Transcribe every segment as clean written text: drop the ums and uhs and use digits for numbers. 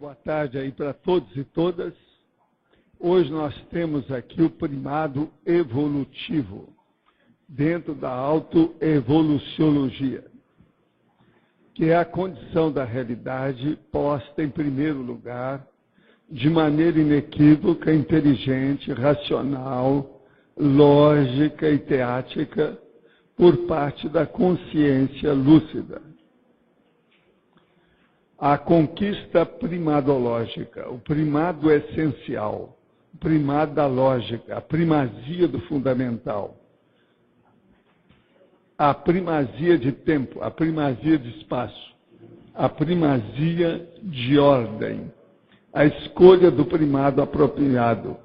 Boa tarde aí para todos e todas. Hoje nós temos aqui o primado evolutivo, dentro da autoevoluciologia, que é a condição da realidade posta em primeiro lugar, de maneira inequívoca, inteligente, racional, lógica e teática, por parte da consciência lúcida. A conquista primadológica, o primado essencial, o primado da lógica, a primazia do fundamental, a primazia de tempo, a primazia de espaço, a primazia de ordem, a escolha do primado apropriado,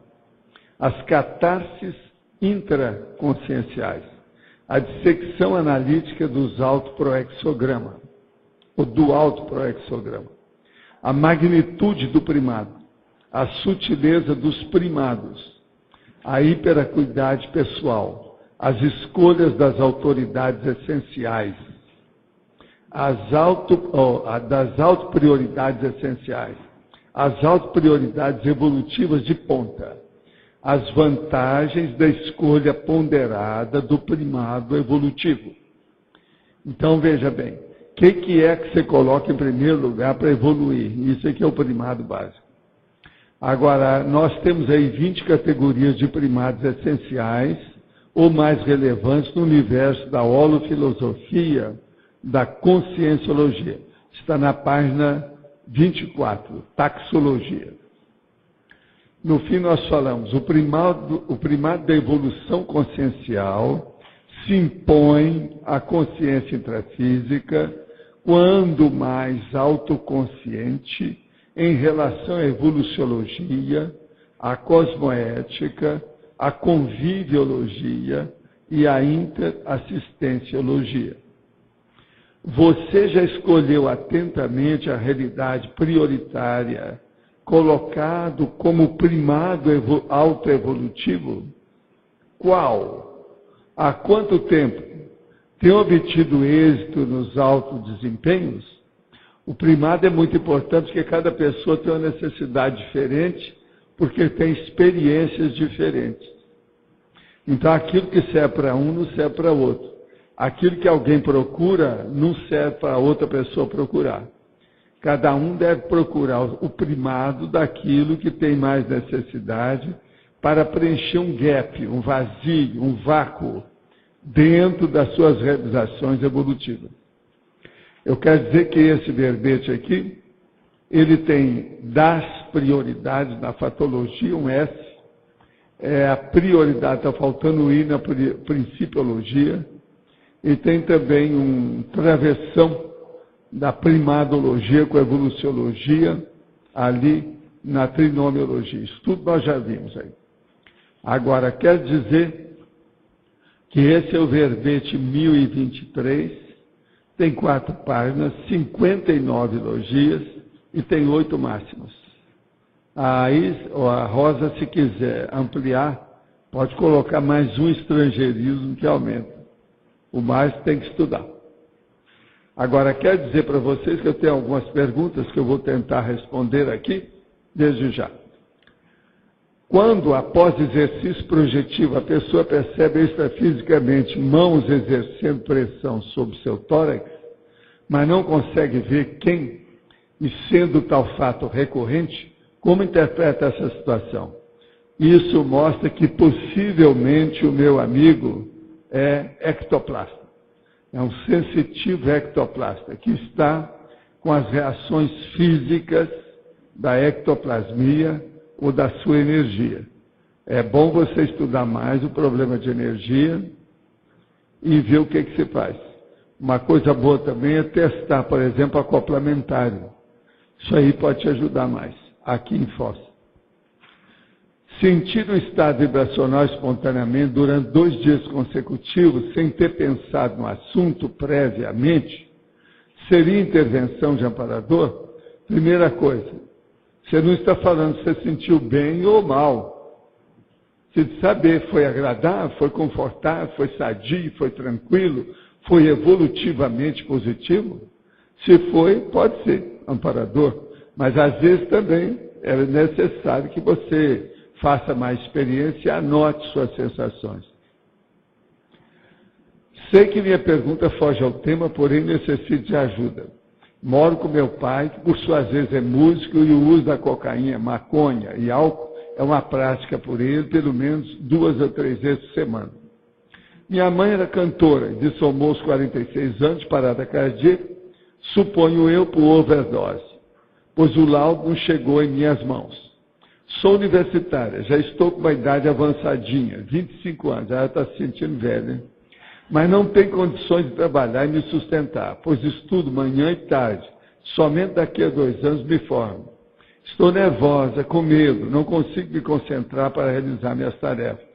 as catarses intraconscienciais, a dissecção analítica dos autoproexogramas, ou do autoproexograma, a magnitude do primado, a sutileza dos primados, a hiperacuidade pessoal, as escolhas das autoridades essenciais, das autoprioridades essenciais, as autoprioridades evolutivas de ponta, as vantagens da escolha ponderada do primado evolutivo. Então, veja bem, o que é que você coloca em primeiro lugar para evoluir? Isso aqui é o primado básico. Agora, nós temos aí 20 categorias de primados essenciais ou mais relevantes no universo da holofilosofia, da conscienciologia. Está na página 24, taxologia. No fim, nós falamos, o primado da evolução consciencial se impõe à consciência intrafísica quando mais autoconsciente em relação à evoluciologia, à cosmoética, à conviviologia e à interassistenciologia. Você já escolheu atentamente a realidade prioritária, colocado como primado autoevolutivo? Qual? Há quanto tempo? Tem obtido êxito nos autodesempenhos? O primado é muito importante porque cada pessoa tem uma necessidade diferente, porque tem experiências diferentes. Então, aquilo que serve para um não serve para outro. Aquilo que alguém procura não serve para outra pessoa procurar. Cada um deve procurar o primado daquilo que tem mais necessidade para preencher um gap, um vazio, um vácuo dentro das suas realizações evolutivas. Eu quero dizer que esse verbete aqui, ele tem das prioridades na fatologia, um S, a prioridade, está faltando o I na principiologia, e tem também um travessão da primadologia com a evoluciologia, ali na trinomiologia. Isso tudo nós já vimos aí. Agora, quer dizer que esse é o verbete 1023, tem 4 páginas, 59 elogias e tem 8 máximas. A Rosa, se quiser ampliar, pode colocar mais um estrangeirismo que aumenta. O mais tem que estudar. Agora, quero dizer para vocês que eu tenho algumas perguntas que eu vou tentar responder aqui, desde já. Quando, após exercício projetivo, a pessoa percebe extrafisicamente mãos exercendo pressão sobre seu tórax, mas não consegue ver quem, e sendo tal fato recorrente, como interpreta essa situação? Isso mostra que possivelmente o meu amigo é ectoplasta. É um sensitivo ectoplasta, que está com as reações físicas da ectoplasmia ou da sua energia. É bom você estudar mais o problema de energia e ver o que se faz. Uma coisa boa também é testar, por exemplo, acoplamentário. Isso aí pode te ajudar mais, aqui em Foz. Sentir o estado vibracional espontaneamente durante 2 dias consecutivos, sem ter pensado no assunto previamente, seria intervenção de amparador? Primeira coisa, você não está falando se você sentiu bem ou mal. Você de saber, foi agradável, foi confortável, foi sadio, foi tranquilo, foi evolutivamente positivo? Se foi, pode ser amparador. Mas às vezes também é necessário que você faça mais experiência e anote suas sensações. Sei que minha pergunta foge ao tema, porém necessito de ajuda. Moro com meu pai, que por suas vezes é músico, e o uso da cocaína, maconha e álcool é uma prática por ele, pelo menos 2 ou 3 vezes por semana. Minha mãe era cantora, dissomou aos 46 anos de parada cardíaca, suponho eu, por overdose, pois o laudo não chegou em minhas mãos. Sou universitária, já estou com uma idade avançadinha, 25 anos, ela está se sentindo velha, mas não tenho condições de trabalhar e me sustentar, pois estudo manhã e tarde, somente daqui a 2 anos me formo. Estou nervosa, com medo, não consigo me concentrar para realizar minhas tarefas.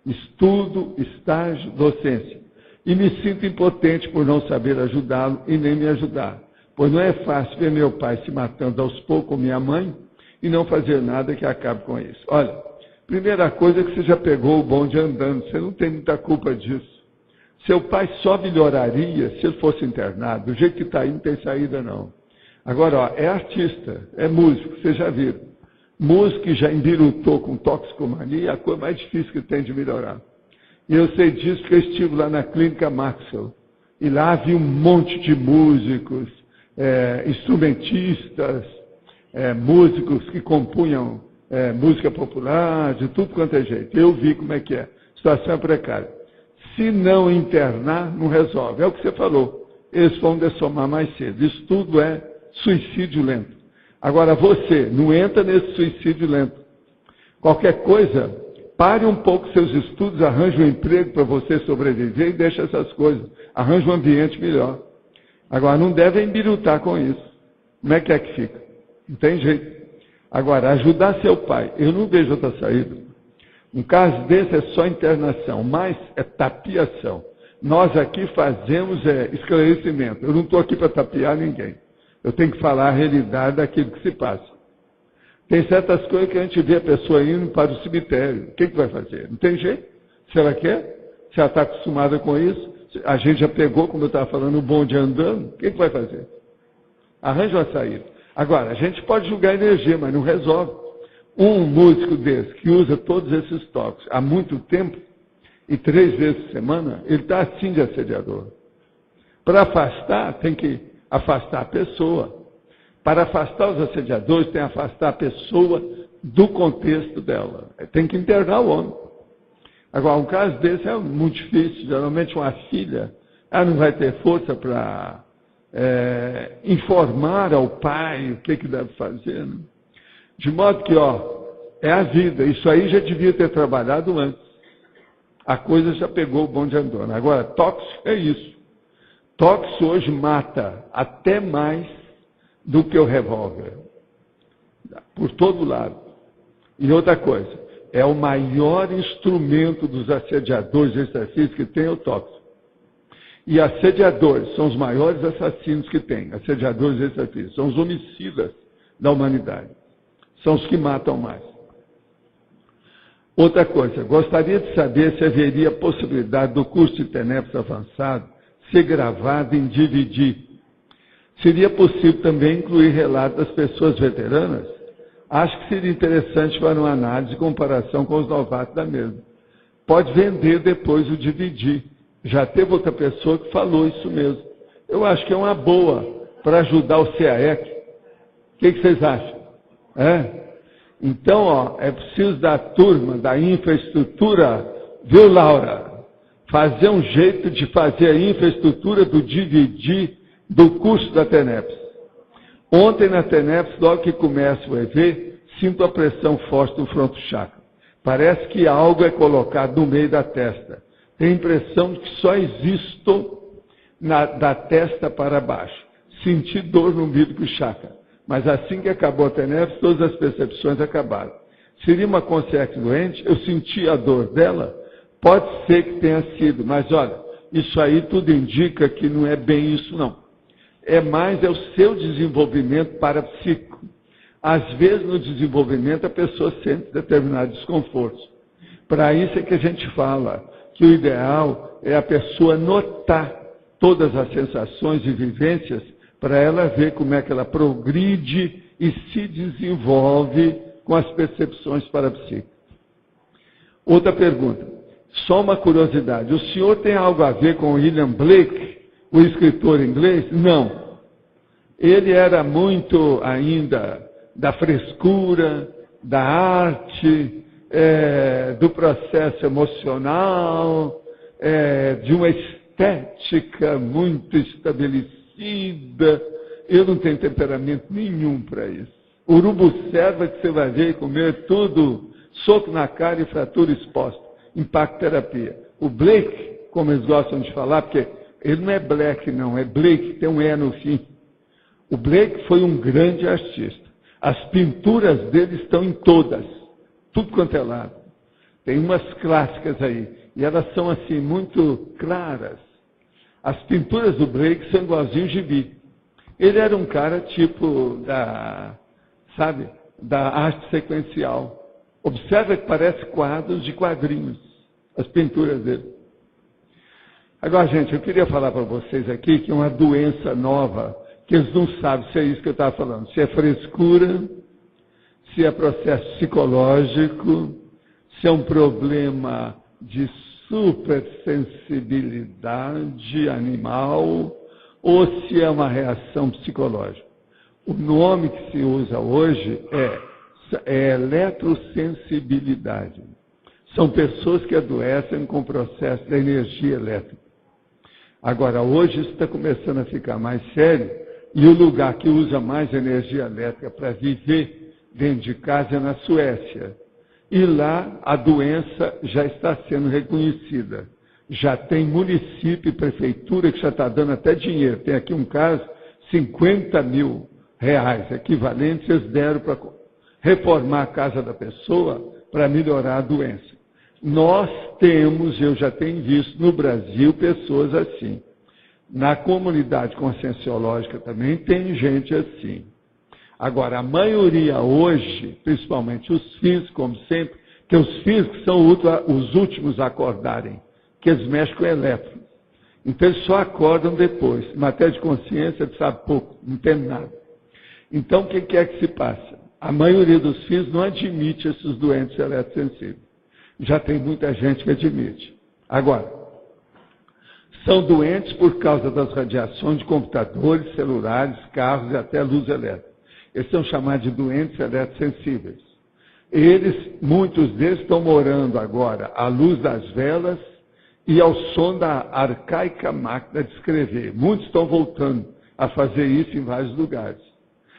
Estudo, estágio, docência. E me sinto impotente por não saber ajudá-lo e nem me ajudar, pois não é fácil ver meu pai se matando aos poucos com minha mãe e não fazer nada que acabe com isso. Olha, primeira coisa é que você já pegou o bonde andando, você não tem muita culpa disso. Seu pai só melhoraria se ele fosse internado, do jeito que está aí não tem saída não. Agora, ó, é artista, é músico, vocês já viram. Músico que já embirutou com toxicomania é a coisa mais difícil que tem de melhorar. E eu sei disso porque eu estive lá na clínica Maxwell. E lá havia um monte de músicos, instrumentistas, músicos que compunham música popular, de tudo quanto é jeito. Eu vi como é que é. A situação é precária. Se não internar, não resolve. É o que você falou. Eles vão dessomar mais cedo. Isso tudo é suicídio lento. Agora, você não entra nesse suicídio lento. Qualquer coisa, pare um pouco seus estudos, arranje um emprego para você sobreviver e deixa essas coisas. Arranje um ambiente melhor. Agora, não deve embirutar com isso. Como é que fica? Não tem jeito. Agora, ajudar seu pai, eu não vejo outra saída. Um caso desse é só internação, mas é tapiação. Nós aqui fazemos esclarecimento. Eu não estou aqui para tapiar ninguém. Eu tenho que falar a realidade daquilo que se passa. Tem certas coisas que a gente vê a pessoa indo para o cemitério. O que vai fazer? Não tem jeito. Se ela quer, se ela está acostumada com isso, a gente já pegou, como eu estava falando, o bonde andando, o que vai fazer? Arranja uma saída. Agora, a gente pode julgar energia, mas não resolve. Um músico desse, que usa todos esses toques há muito tempo, e 3 vezes por semana, ele está assim de assediador. Para afastar, tem que afastar a pessoa. Para afastar os assediadores, tem que afastar a pessoa do contexto dela. Tem que internar o homem. Agora, um caso desse é muito difícil. Geralmente uma filha, ela não vai ter força para informar ao pai o que deve fazer. Né? De modo que, é a vida. Isso aí já devia ter trabalhado antes. A coisa já pegou o bonde andando. Agora, tóxico é isso. Tóxico hoje mata até mais do que o revólver. Por todo lado. E outra coisa, é o maior instrumento dos assediadores exercícios que tem o tóxico. E assediadores são os maiores assassinos que tem. Assediadores exercícios. São os homicidas da humanidade. São os que matam mais. Outra coisa, gostaria de saber se haveria possibilidade do curso de TENEPS avançado ser gravado em DVD. Seria possível também incluir relatos das pessoas veteranas? Acho que seria interessante para uma análise e comparação com os novatos da mesma. Pode vender depois o DVD. Já teve outra pessoa que falou isso mesmo. Eu acho que é uma boa para ajudar o CAEC. O que vocês acham? Então, é preciso da turma, da infraestrutura, viu, Laura? Fazer um jeito de fazer a infraestrutura do DVD do curso da TENEPS. Ontem na TENEPS, logo que começa o EV, sinto a pressão forte do fronto chakra. Parece que algo é colocado no meio da testa. Tenho a impressão de que só existo da testa para baixo. Senti dor no umbigo chakra. Mas assim que acabou a TENEPS, todas as percepções acabaram. Seria uma consciência doente? Eu senti a dor dela? Pode ser que tenha sido, mas olha, isso aí tudo indica que não é bem isso não. É o seu desenvolvimento parapsíquico. Às vezes no desenvolvimento a pessoa sente determinados desconfortos. Para isso é que a gente fala que o ideal é a pessoa notar todas as sensações e vivências para ela ver como é que ela progride e se desenvolve com as percepções parapsíquicas. Outra pergunta, só uma curiosidade, o senhor tem algo a ver com William Blake, o escritor inglês? Não. Ele era muito ainda da frescura, da arte, do processo emocional, de uma estética muito estabelecida. Eu não tenho temperamento nenhum para isso. Urubu serva que você vai ver e comer tudo, soco na cara e fratura exposta. Impacto terapia. O Blake, como eles gostam de falar, porque ele não é Black não, é Blake, tem um E no fim. O Blake foi um grande artista. As pinturas dele estão em todas, tudo quanto é lado. Tem umas clássicas aí, e elas são assim, muito claras. As pinturas do Blake são igualzinho gibi. Ele era um cara tipo da arte sequencial. Observa que parece quadros de quadrinhos, as pinturas dele. Agora, gente, eu queria falar para vocês aqui que é uma doença nova, que eles não sabem se é isso que eu estava falando, se é frescura, se é processo psicológico, se é um problema de supersensibilidade animal, ou se é uma reação psicológica. O nome que se usa hoje é eletrosensibilidade. São pessoas que adoecem com o processo da energia elétrica. Agora, hoje isso está começando a ficar mais sério, e o lugar que usa mais energia elétrica para viver dentro de casa é na Suécia. E lá a doença já está sendo reconhecida. Já tem município e prefeitura que já está dando até dinheiro. Tem aqui um caso, 50 mil reais equivalentes, eles deram para reformar a casa da pessoa para melhorar a doença. Nós temos, eu já tenho visto no Brasil, pessoas assim. Na comunidade conscienciológica também tem gente assim. Agora, a maioria hoje, principalmente os físicos, como sempre, que os físicos são os últimos a acordarem, que eles mexem com o elétron. Então, eles só acordam depois. Em matéria de consciência, eles sabem pouco, não entendem nada. Então, o que é que se passa? A maioria dos físicos não admite esses doentes eletrossensíveis. Já tem muita gente que admite. Agora, são doentes por causa das radiações de computadores, celulares, carros e até luz elétrica. Eles são chamados de doentes eletrossensíveis. Muitos deles estão morando agora à luz das velas e ao som da arcaica máquina de escrever. Muitos estão voltando a fazer isso em vários lugares.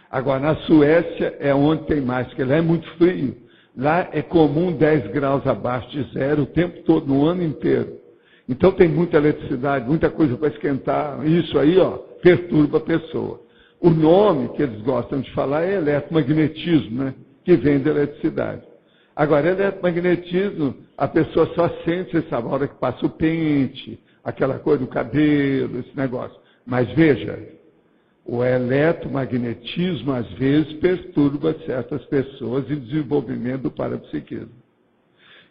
Agora, na Suécia é onde tem mais, porque lá é muito frio. Lá é comum 10 graus abaixo de zero o tempo todo, no ano inteiro. Então tem muita eletricidade, muita coisa para esquentar. Isso aí, perturba a pessoa. O nome que eles gostam de falar é eletromagnetismo, né? Que vem da eletricidade. Agora, eletromagnetismo, a pessoa só sente, você sabe, a hora que passa o pente, aquela coisa do cabelo, esse negócio. Mas veja, o eletromagnetismo, às vezes, perturba certas pessoas em desenvolvimento do parapsiquismo.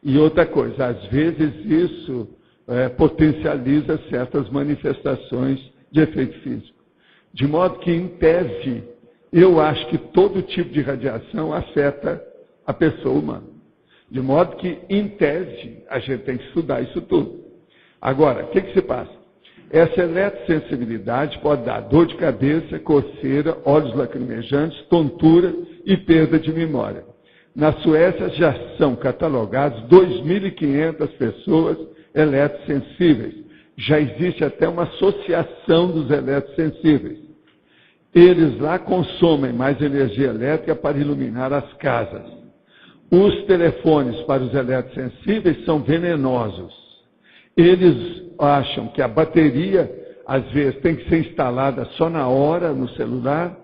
E outra coisa, às vezes isso potencializa certas manifestações de efeito físico. De modo que, em tese, eu acho que todo tipo de radiação afeta a pessoa humana. De modo que, em tese, a gente tem que estudar isso tudo. Agora, o que se passa? Essa eletrosensibilidade pode dar dor de cabeça, coceira, olhos lacrimejantes, tontura e perda de memória. Na Suécia já são catalogadas 2.500 pessoas eletrossensíveis. Já existe até uma associação dos eletrossensíveis. Eles lá consomem mais energia elétrica para iluminar as casas. Os telefones para os eletrossensíveis são venenosos. Eles acham que a bateria, às vezes, tem que ser instalada só na hora no celular,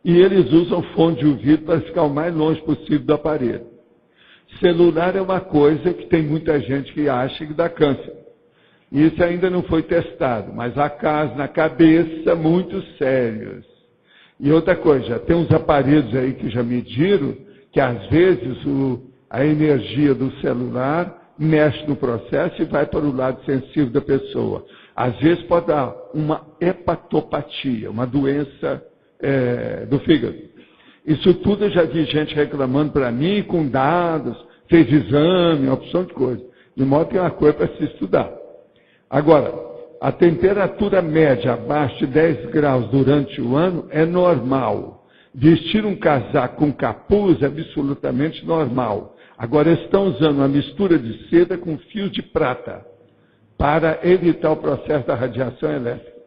e eles usam fone de ouvido para ficar o mais longe possível do aparelho. Celular é uma coisa que tem muita gente que acha que dá câncer. Isso ainda não foi testado, mas há casos na cabeça muito sérios. E outra coisa, tem uns aparelhos aí que já mediram que às vezes a energia do celular mexe no processo e vai para o lado sensível da pessoa. Às vezes pode dar uma hepatopatia, uma doença do fígado. Isso tudo eu já vi gente reclamando para mim, com dados, fez exame, uma opção de coisa. De modo que é uma coisa para se estudar. Agora, a temperatura média abaixo de 10 graus durante o ano é normal. Vestir um casaco com capuz é absolutamente normal. Agora, estão usando uma mistura de seda com fios de prata para evitar o processo da radiação elétrica.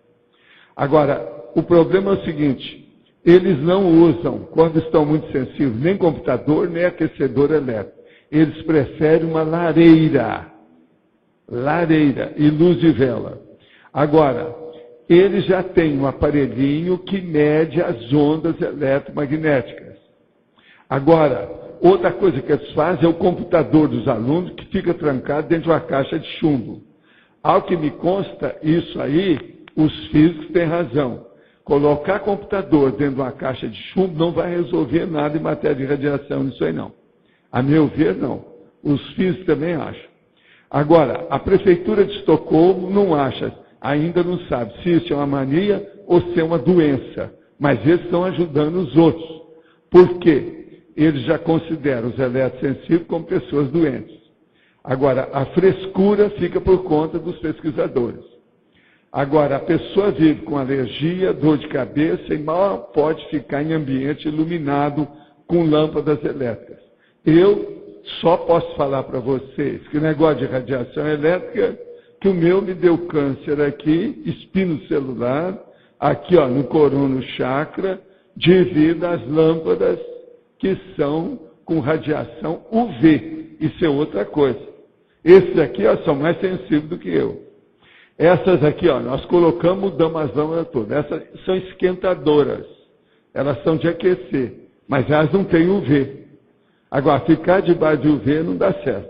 Agora, o problema é o seguinte, eles não usam, quando estão muito sensíveis, nem computador, nem aquecedor elétrico. Eles preferem uma lareira e luz de vela. Agora, eles já têm um aparelhinho que mede as ondas eletromagnéticas. Agora, outra coisa que eles fazem é o computador dos alunos, que fica trancado dentro de uma caixa de chumbo. Ao que me consta, isso aí, os físicos têm razão. Colocar computador dentro de uma caixa de chumbo não vai resolver nada em matéria de radiação, isso aí não. A meu ver, não. Os físicos também acham. Agora, a Prefeitura de Estocolmo não acha, ainda não sabe se isso é uma mania ou se é uma doença. Mas eles estão ajudando os outros. Por quê? Eles já consideram os eletrossensíveis como pessoas doentes. Agora, a frescura fica por conta dos pesquisadores. Agora, a pessoa vive com alergia, dor de cabeça e mal pode ficar em ambiente iluminado com lâmpadas elétricas. Eu só posso falar para vocês que o negócio de radiação elétrica, que o meu me deu câncer aqui, espino celular, aqui ó, no corono chakra, devido às lâmpadas que são com radiação UV. Isso é outra coisa. Esses aqui ó, são mais sensíveis do que eu. Essas aqui, ó, nós colocamos, mudamos as lâmpadas todas. Essas são esquentadoras. Elas são de aquecer, mas elas não têm UV. Agora, ficar debaixo de UV não dá certo.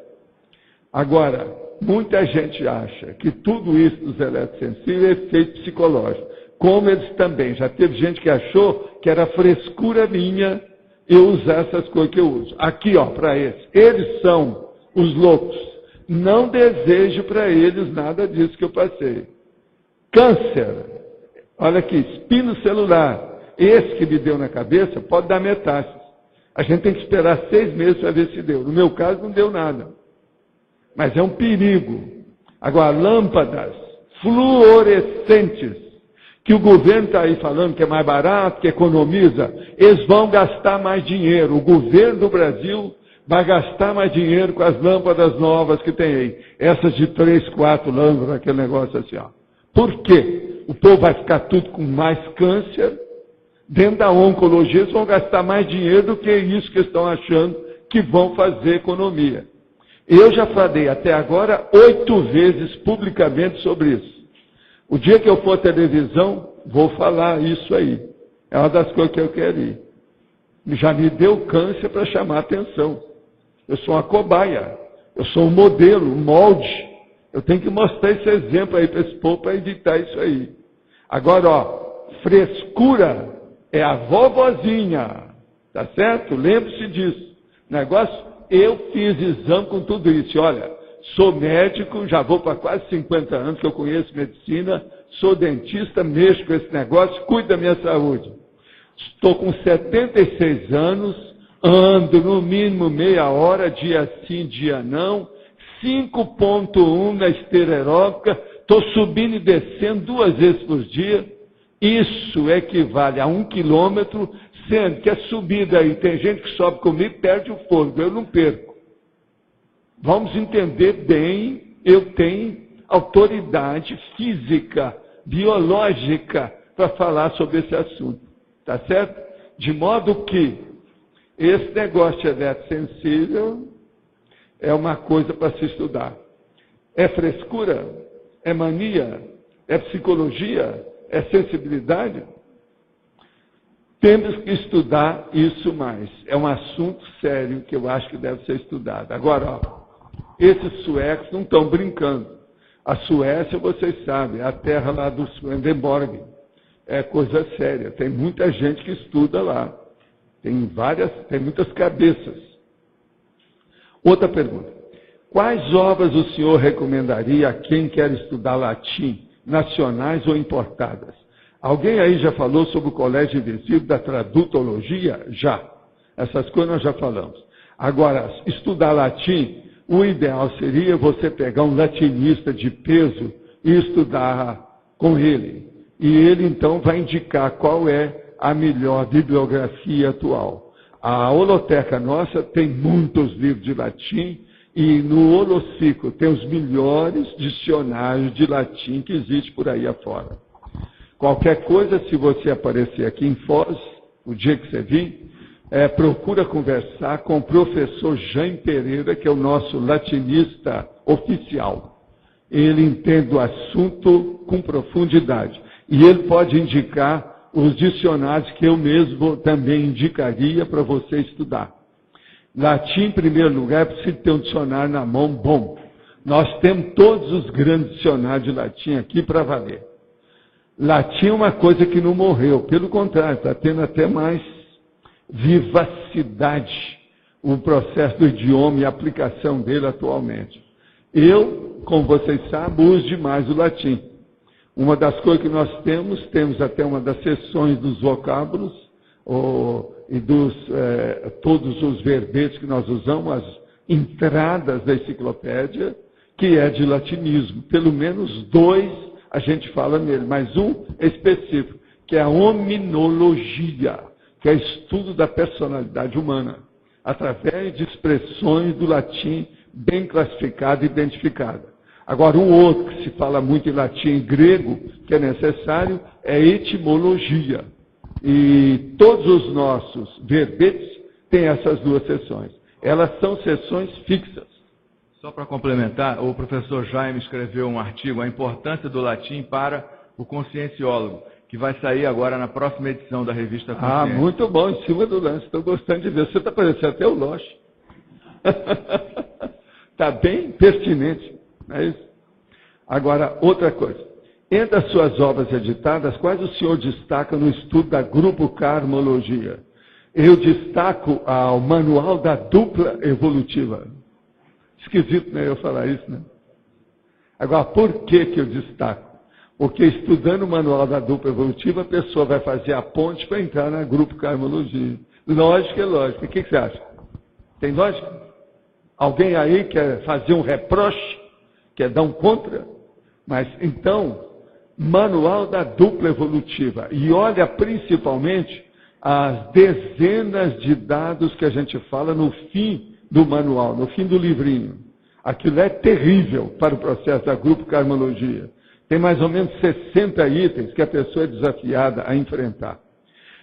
Agora, muita gente acha que tudo isso dos eletrossensíveis é efeito psicológico. Como eles também. Já teve gente que achou que era frescura minha eu usar essas coisas que eu uso. Aqui, ó, para eles. Eles são os loucos. Não desejo para eles nada disso que eu passei. Câncer. Olha aqui, espino celular. Esse que me deu na cabeça pode dar metástase. A gente tem que esperar 6 meses para ver se deu. No meu caso, não deu nada. Mas é um perigo. Agora, lâmpadas fluorescentes, que o governo está aí falando que é mais barato, que economiza, eles vão gastar mais dinheiro. O governo do Brasil vai gastar mais dinheiro com as lâmpadas novas que tem aí. Essas de 3, 4 lâmpadas, aquele negócio assim. Ó. Por quê? O povo vai ficar tudo com mais câncer. Dentro da oncologia, eles vão gastar mais dinheiro do que isso que estão achando que vão fazer economia. Eu já falei até agora 8 vezes publicamente sobre isso. O dia que eu for à televisão, vou falar isso aí. É uma das coisas que eu quero ir. Já me deu câncer para chamar a atenção. Eu sou uma cobaia. Eu sou um modelo, um molde. Eu tenho que mostrar esse exemplo aí para esse povo para evitar isso aí. Agora, ó, frescura é a vovozinha, tá certo? Lembre-se disso. Negócio, eu fiz exame com tudo isso. E olha, sou médico, já vou para quase 50 anos que eu conheço medicina, sou dentista, mexo com esse negócio, cuido da minha saúde. Estou com 76 anos, ando no mínimo meia hora, dia sim, dia não, 5,1 na esteira aeróbica, estou subindo e descendo 2 vezes por dia. Isso equivale a 1 quilômetro, sendo que a subida aí, tem gente que sobe comigo e perde o fôlego, eu não perco. Vamos entender bem, eu tenho autoridade física, biológica, para falar sobre esse assunto, tá certo? De modo que esse negócio de eletrossensível é uma coisa para se estudar. É frescura? É mania? É psicologia? É sensibilidade? Temos que estudar isso mais. É um assunto sério que eu acho que deve ser estudado. Agora, ó, esses suecos não estão brincando. A Suécia, vocês sabem, é a terra lá do Swedenborg. É coisa séria. Tem muita gente que estuda lá. Tem muitas cabeças. Outra pergunta. Quais obras o senhor recomendaria a quem quer estudar latim? Nacionais ou importadas? Alguém aí já falou sobre o colégio invisível da tradutologia? Já. Essas coisas nós já falamos. Agora, estudar latim, o ideal seria você pegar um latinista de peso e estudar com ele. E ele, então, vai indicar qual é a melhor bibliografia atual. A holoteca nossa tem muitos livros de latim e no Holociclo tem os melhores dicionários de latim que existe por aí afora. Qualquer coisa, se você aparecer aqui em Foz, o dia que você vir, procura conversar com o professor Jaime Pereira, que é o nosso latinista oficial. Ele entende o assunto com profundidade. E ele pode indicar os dicionários que eu mesmo também indicaria para você estudar. Latim, em primeiro lugar, precisa ter um dicionário na mão bom. Nós temos todos os grandes dicionários de latim aqui para valer. Latim é uma coisa que não morreu, pelo contrário, está tendo até mais vivacidade o processo do idioma e a aplicação dele atualmente. Eu, como vocês sabem, uso demais o latim. Uma das coisas que nós temos até uma das seções dos vocábulos, e dos todos os verbetes que nós usamos, as entradas da enciclopédia, que é de latinismo. Pelo menos 2 a gente fala nele, mas um específico, que é a hominologia, que é estudo da personalidade humana, através de expressões do latim bem classificada e identificada. Agora, um outro que se fala muito em latim e grego, que é necessário, é etimologia. E todos os nossos verbetes têm essas 2 seções. Elas são seções fixas. Só para complementar, o professor Jaime escreveu um artigo, A Importância do Latim para o Conscienciólogo, que vai sair agora na próxima edição da revista Consciência. Muito bom, em cima do lance, estou gostando de ver. Você está parecendo até o Loche. Está bem pertinente, não é isso? Agora, outra coisa. Entre as suas obras editadas, quais o senhor destaca no estudo da Grupo Karmologia? Eu destaco o Manual da Dupla Evolutiva. Esquisito, né, eu falar isso, né? Agora, por que eu destaco? Porque estudando o Manual da Dupla Evolutiva, a pessoa vai fazer a ponte para entrar na Grupo Karmologia. Lógica é lógica. O que você acha? Tem lógica? Alguém aí quer fazer um reproche? Quer dar um contra? Mas, então, Manual da Dupla Evolutiva. E olha principalmente as dezenas de dados que a gente fala no fim do manual, no fim do livrinho. Aquilo é terrível para o processo da Grupo Karmologia. Tem mais ou menos 60 itens que a pessoa é desafiada a enfrentar.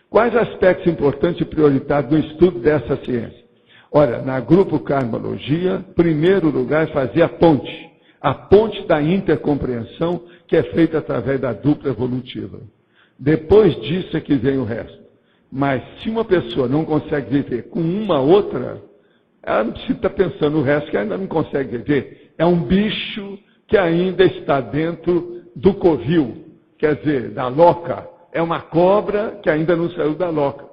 Quais aspectos importantes e prioritários no estudo dessa ciência? Olha, na Grupo Karmologia, em primeiro lugar, fazer a ponte da intercompreensão, que é feita através da dupla evolutiva. Depois disso é que vem o resto. Mas se uma pessoa não consegue viver com uma outra, ela não precisa estar pensando no resto, que ainda não consegue viver. É um bicho que ainda está dentro do covil, quer dizer, da loca. É uma cobra que ainda não saiu da loca.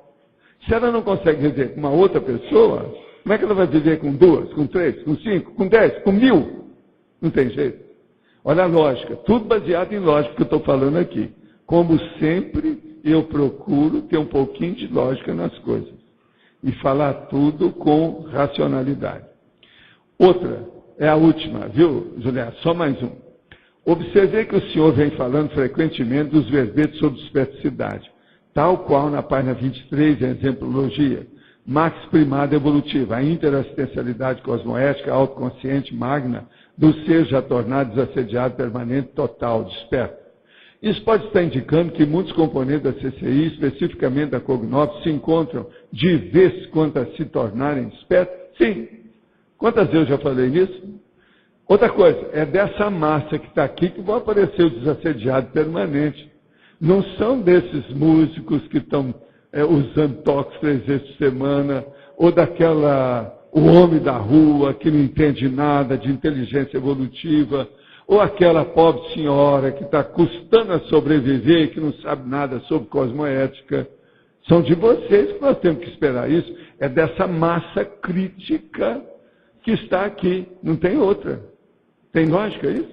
Se ela não consegue viver com uma outra pessoa, como é que ela vai viver com 2, com 3, com 5, com 10, com 1000? Não tem jeito. Olha a lógica, tudo baseado em lógica que eu estou falando aqui. Como sempre, eu procuro ter um pouquinho de lógica nas coisas. E falar tudo com racionalidade. Outra, é a última, viu, Juliana? Só mais um. Observei que o senhor vem falando frequentemente dos verbetes sobre especificidade, tal qual na página 23, em exemplologia, max primada evolutiva, a interassistencialidade cosmoética, autoconsciente, magna, do ser já tornado desassediado, permanente, total, desperto. Isso pode estar indicando que muitos componentes da CCI, especificamente da Cognops, se encontram de vez quanto a se tornarem despertos? Sim. Quantas vezes eu já falei nisso? Outra coisa, é dessa massa que está aqui que vão aparecer os desassediados permanentes. Não são desses músicos que estão usando toques 3 vezes por semana, ou o homem da rua que não entende nada de inteligência evolutiva, ou aquela pobre senhora que está custando a sobreviver e que não sabe nada sobre cosmoética. São de vocês que nós temos que esperar isso. É dessa massa crítica que está aqui. Não tem outra. Tem lógica isso?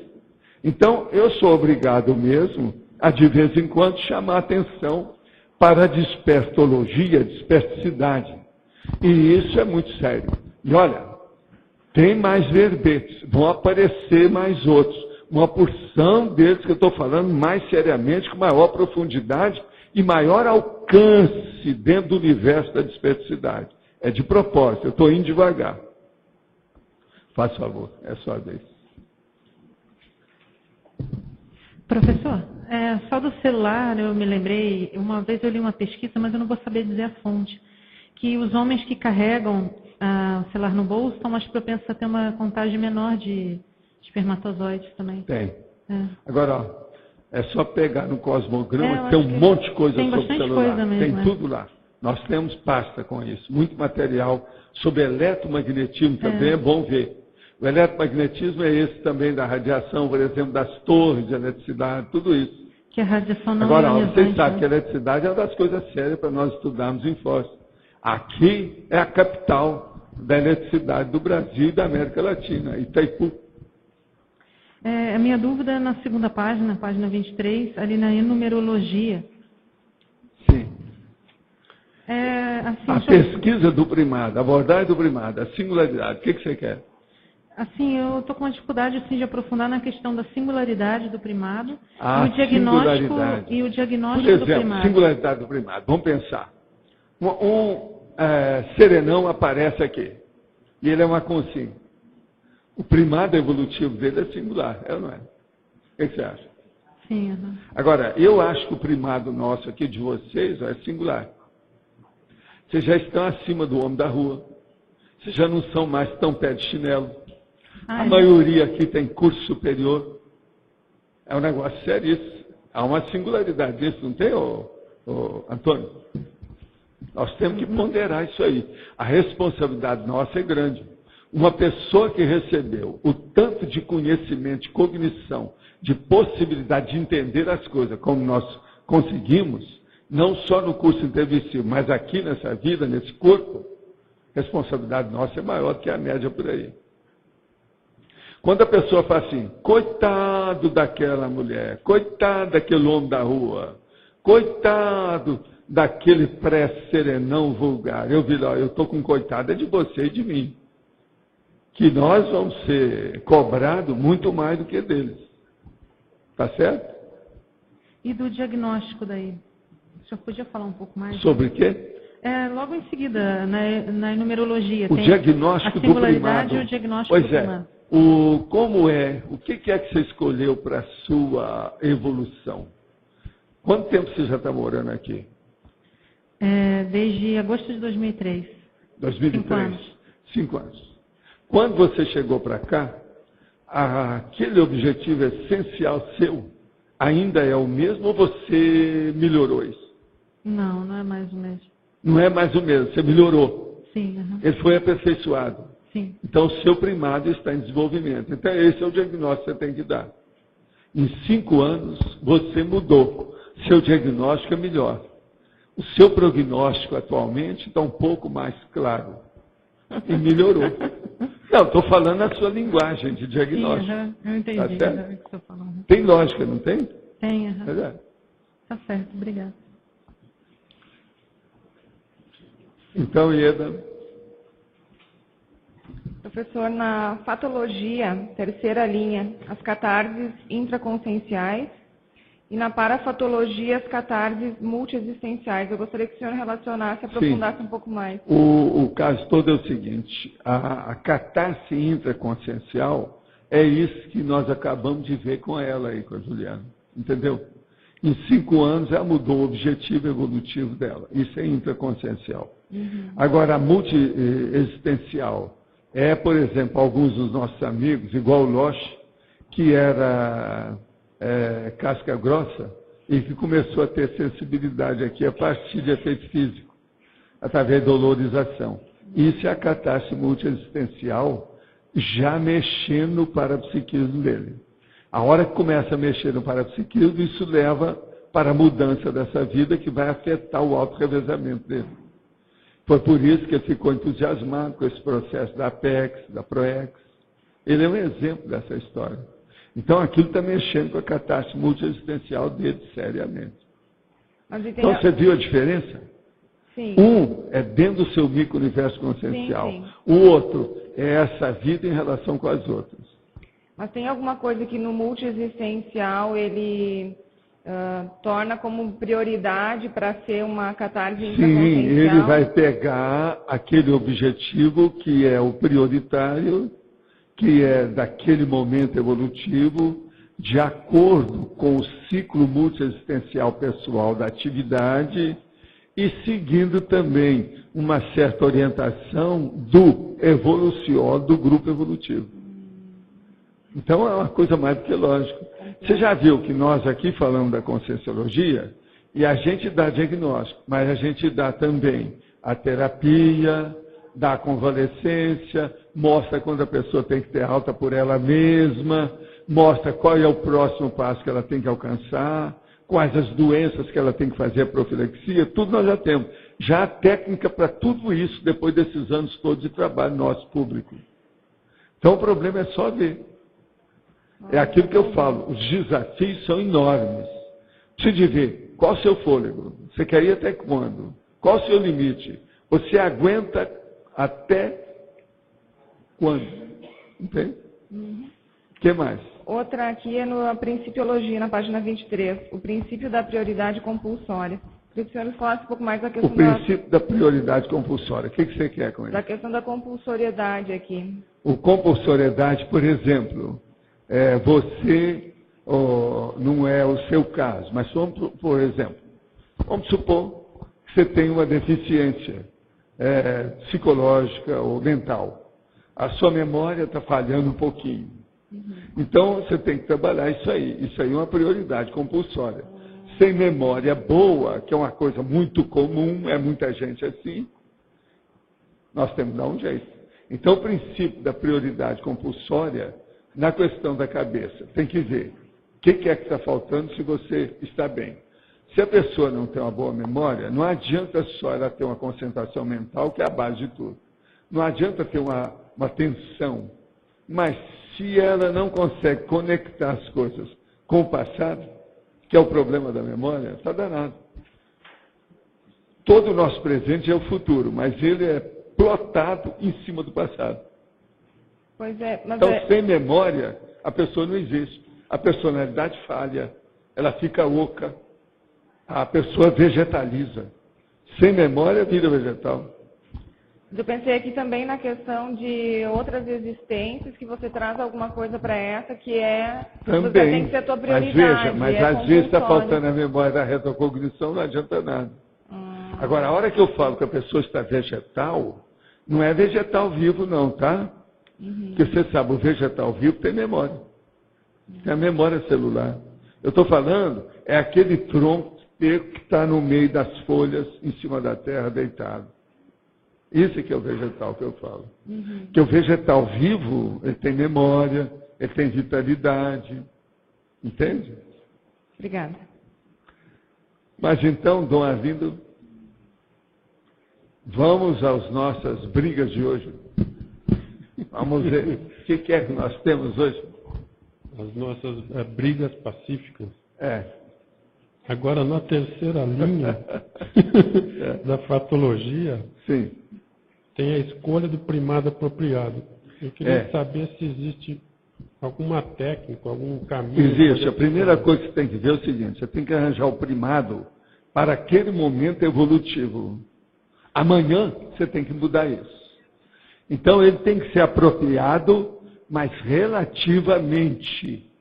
Então, eu sou obrigado mesmo a de vez em quando chamar atenção para a despertologia, desperticidade. E isso é muito sério. E olha, tem mais verbetes, vão aparecer mais outros. Uma porção deles que eu estou falando mais seriamente, com maior profundidade e maior alcance dentro do universo da desperticidade. É de propósito, eu estou indo devagar. Faz favor, é a sua vez. Professor, só do celular eu me lembrei, uma vez eu li uma pesquisa, mas eu não vou saber dizer a fonte, que os homens que carregam o celular no bolso estão mais propensos a ter uma contagem menor de espermatozoides também. Tem. É. Agora, ó, é só pegar no cosmograma, tem um monte de coisa sobre o celular. Coisa mesmo, tem tudo lá. Nós temos pasta com isso, muito material sobre eletromagnetismo também, é bom ver. O eletromagnetismo é esse também da radiação, por exemplo, das torres de eletricidade, tudo isso. Que a radiação não Agora, ionizante, vocês sabem que a eletricidade é uma das coisas sérias para nós estudarmos em Foz. Aqui é a capital da eletricidade do Brasil e da América Latina, Itaipu. A minha dúvida é na segunda página, página 23, ali na enumerologia. Sim. Assim, a pesquisa do primado, a abordagem do primado, a singularidade, o que você quer? Assim, eu estou com uma dificuldade assim, de aprofundar na questão da singularidade do primado A e o diagnóstico Por exemplo, do primado. Singularidade do primado. Vamos pensar. Serenão aparece aqui. E ele é uma consciência. O primado evolutivo dele é singular, é ou não é? O que você acha? Sim. Uhum. Agora, eu acho que o primado nosso aqui, de vocês, é singular. Vocês já estão acima do homem da rua. Vocês já não são mais tão pé de chinelo. A maioria aqui tem curso superior. É um negócio sério isso. Há uma singularidade disso, não tem, Antônio? Nós temos que ponderar isso aí. A responsabilidade nossa é grande. Uma pessoa que recebeu o tanto de conhecimento, de cognição, de possibilidade de entender as coisas, como nós conseguimos, não só no curso intermissivo, mas aqui nessa vida, nesse corpo, a responsabilidade nossa é maior do que a média por aí. Quando a pessoa fala assim, coitado daquela mulher, coitado daquele homem da rua, coitado daquele pré-serenão vulgar, eu estou com coitado é de você e de mim. Que nós vamos ser cobrados muito mais do que deles. Tá certo? E do diagnóstico daí? O senhor podia falar um pouco mais? Sobre o quê? Logo em seguida, na numerologia. O tem diagnóstico do primado. E o diagnóstico do primado. O que é que você escolheu para a sua evolução? Quanto tempo você já está morando aqui? Desde agosto de 2003. 2003? 5 anos. Quando você chegou para cá, aquele objetivo essencial seu ainda é o mesmo ou você melhorou isso? Não, não é mais o mesmo. Não é mais o mesmo, você melhorou. Sim. Uhum. Ele foi aperfeiçoado. Sim. Então, o seu primado está em desenvolvimento. Então, esse é o diagnóstico que você tem que dar. Em 5 anos, você mudou. Seu diagnóstico é melhor. O seu prognóstico atualmente está um pouco mais claro. E melhorou. Não, estou falando a sua linguagem de diagnóstico. Sim, eu entendi. Tá certo? O que você está falando. Tem lógica, não tem? Tem, uhum. É. Tá certo, obrigada. Então, Ieda. Professor, na fatologia, terceira linha, as catarses intraconscienciais e na parafatologia, as catarses multiexistenciais. Eu gostaria que o senhor relacionasse, aprofundasse um pouco mais. O caso todo é o seguinte, a catarse intraconsciencial é isso que nós acabamos de ver com ela aí, com a Juliana, entendeu? Em 5 anos ela mudou o objetivo evolutivo dela, isso é intraconsciencial. Uhum. Agora, a multiexistencial por exemplo, alguns dos nossos amigos, igual o Loche, que era casca grossa e que começou a ter sensibilidade aqui a partir de efeito físico, através da dolorização. Isso é a catarse multiexistencial já mexendo no parapsiquismo dele. A hora que começa a mexer no parapsiquismo, isso leva para a mudança dessa vida que vai afetar o auto-revezamento dele. Foi por isso que ele ficou entusiasmado com esse processo da Apex, da Proex. Ele é um exemplo dessa história. Então, aquilo está mexendo com a catástrofe multiexistencial dele seriamente. Então, você viu a diferença? Sim. Um é dentro do seu micro-universo consciencial. Sim, sim. O outro é essa vida em relação com as outras. Mas tem alguma coisa que no multiexistencial ele torna como prioridade para ser uma catarse intraconsciencial? Sim, ele vai pegar aquele objetivo que é o prioritário, que é daquele momento evolutivo, de acordo com o ciclo multiexistencial pessoal da atividade e seguindo também uma certa orientação do evolucior do grupo evolutivo. Então é uma coisa mais do que lógica. Você já viu que nós aqui falamos da conscienciologia e a gente dá diagnóstico, mas a gente dá também a terapia, dá a convalescência, mostra quando a pessoa tem que ter alta por ela mesma, mostra qual é o próximo passo que ela tem que alcançar, quais as doenças que ela tem que fazer a profilaxia, tudo nós já temos. Já há técnica para tudo isso depois desses anos todos de trabalho nosso público. Então o problema é só ver. É aquilo que eu falo, os desafios são enormes. Precisa de ver qual o seu fôlego, você quer ir até quando, qual o seu limite, você aguenta até quando, entende? O que mais? Outra aqui é no Principiologia, na página 23, o princípio da prioridade compulsória. Queria que o senhor falasse um pouco mais da questão o princípio da prioridade compulsória. O que você quer com isso? Da questão da compulsoriedade aqui. O compulsoriedade, por exemplo, você, não é o seu caso, mas por exemplo, vamos supor que você tem uma deficiência psicológica ou mental. A sua memória está falhando um pouquinho. Então, você tem que trabalhar isso aí. Isso aí é uma prioridade compulsória. Sem memória boa, que é uma coisa muito comum, é muita gente assim, nós temos que dar um jeito. Então, o princípio da prioridade compulsória, na questão da cabeça, tem que ver o que é que está faltando se você está bem. Se a pessoa não tem uma boa memória, não adianta só ela ter uma concentração mental, que é a base de tudo. Não adianta ter uma tensão. Mas se ela não consegue conectar as coisas com o passado, que é o problema da memória, está danado. Todo o nosso presente é o futuro, mas ele é plotado em cima do passado. Pois é, mas então, sem memória, a pessoa não existe. A personalidade falha, ela fica oca, a pessoa vegetaliza. Sem memória, vira vegetal. Eu pensei aqui também na questão de outras existências, que você traz alguma coisa para essa, que também, você tem que ser a tua prioridade. Mas às vezes está faltando a memória da retrocognição, não adianta nada. Agora, a hora que eu falo que a pessoa está vegetal, não é vegetal vivo não, tá? Porque você sabe, o vegetal vivo tem memória. Tem a memória celular. Eu estou falando, é aquele tronco que está no meio das folhas, em cima da terra, deitado. Isso que é o vegetal que eu falo. Que o vegetal vivo, ele tem memória, ele tem vitalidade. Entende? Obrigada. Mas então, Dom Arlindo, vamos às nossas brigas de hoje. Vamos ver o que é que nós temos hoje. As nossas brigas pacíficas. Agora, na terceira linha da fatologia, sim, tem a escolha do primado apropriado. Eu queria saber se existe alguma técnica, algum caminho. Existe. A primeira coisa que você tem que ver é o seguinte: você tem que arranjar o primado para aquele momento evolutivo. Amanhã você tem que mudar isso. Então ele tem que ser apropriado, mas relativamente,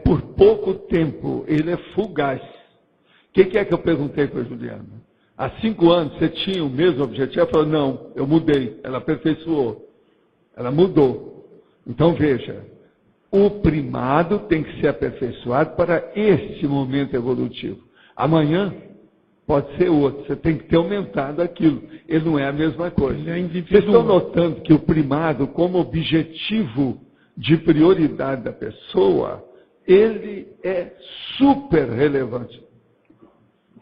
por pouco tempo. Ele é fugaz. O que é que eu perguntei para a Juliana? Há 5 anos você tinha o mesmo objetivo? Ela falou, não, eu mudei. Ela aperfeiçoou. Ela mudou. Então veja, o primado tem que ser aperfeiçoado para esse momento evolutivo. Amanhã pode ser outro. Você tem que ter aumentado aquilo. Ele não é a mesma coisa. Ele é individual. Vocês estão notando que o primado, como objetivo de prioridade da pessoa, ele é super relevante.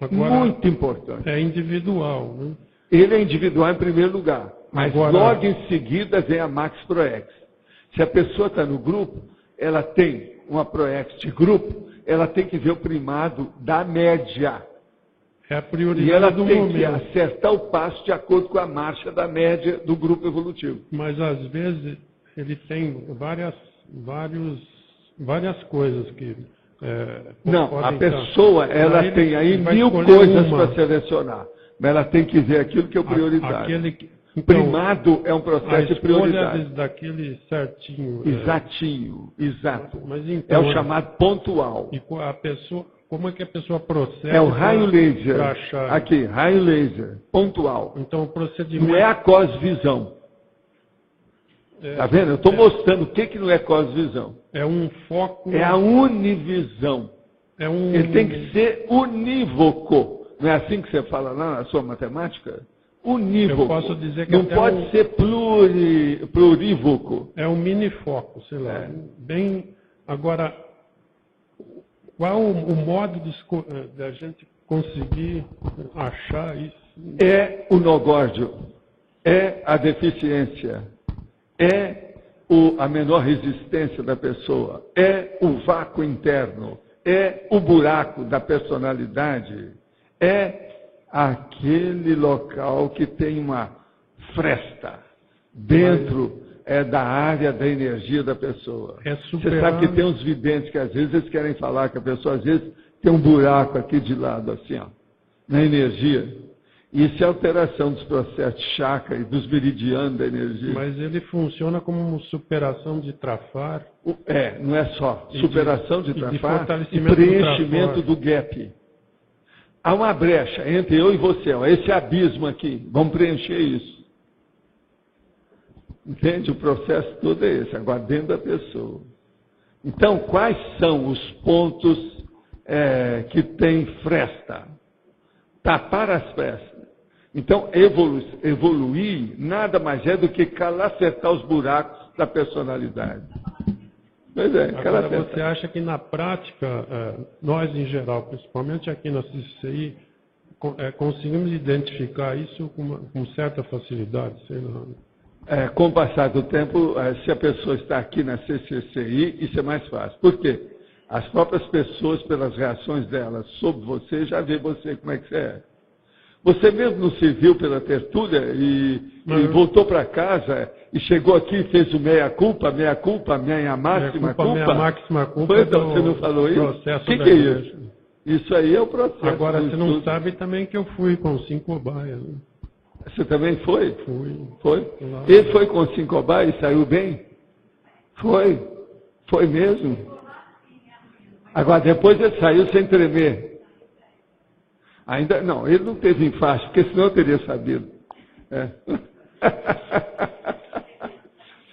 Agora, muito importante. É individual, né? Ele é individual em primeiro lugar, mas agora, logo em seguida vem a Max Proex. Se a pessoa está no grupo, ela tem uma proex de grupo, ela tem que ver o primado da média. É a prioridade E ela do tem momento. que acertar o passo de acordo com a marcha da média do grupo evolutivo. Mas às vezes ele tem várias coisas que Não, a podem pessoa, estar. ela Aí tem aí ele vai 1000 escolher coisas uma. para selecionar. Mas ela tem que ver aquilo que é o prioritário. Então, Primado é um a processo de escolha prioridade. daquele certinho. Exatinho, exato. Mas então, É o chamado pontual. E como é que a pessoa processa? É o raio laser. pra achar? Aqui, raio laser, pontual. Então, o procedimento. Não é a cosvisão. Tá vendo? Eu estou mostrando o que não é cosvisão. É um foco. É a univisão. Ele tem que ser unívoco. Não é assim que você fala lá na sua matemática? Unívoco. Eu posso dizer que não até pode ser plurívoco. É um mini foco, sei lá. Bem. Agora, qual o modo da gente conseguir achar isso? É o nogórdio, é a deficiência, é a menor resistência da pessoa, é o vácuo interno, é o buraco da personalidade, é aquele local que tem uma fresta dentro da área da energia da pessoa. Você sabe que tem uns videntes que às vezes eles querem falar que a pessoa às vezes tem um buraco aqui de lado, assim, ó, na energia. Isso é alteração dos processos de chakra e dos meridianos da energia. Mas ele funciona como uma superação de trafar. Não é só superação de trafar e fortalecimento preenchimento do gap. Há uma brecha entre eu e você, ó, esse abismo aqui, vamos preencher isso. Entende? O processo todo é esse, agora dentro da pessoa. Então, quais são os pontos que tem fresta? Tapar as frestas. Então, evoluir nada mais é do que calacetar os buracos da personalidade. Pois é, agora, você acha que na prática, nós em geral, principalmente aqui na CCCI, conseguimos identificar isso com certa facilidade? Sei lá. Com o passar do tempo, se a pessoa está aqui na CCCI, isso é mais fácil. Por quê? As próprias pessoas, pelas reações delas sobre você, já vê você como é que você é. Você mesmo não se viu pela tertúlia e voltou para casa e chegou aqui e fez o meia-culpa, minha máxima culpa? Minha máxima culpa. Então, você não falou isso? O que é isso? Isso aí é o processo. Agora, você não sabe também que eu fui com 5 cobaias. Né? Você também foi? Fui. Foi? Ele foi com 5 cobaias e saiu bem? Foi. Foi mesmo. Agora, depois ele saiu sem tremer. Ainda não, ele não teve infarto, porque senão eu teria sabido.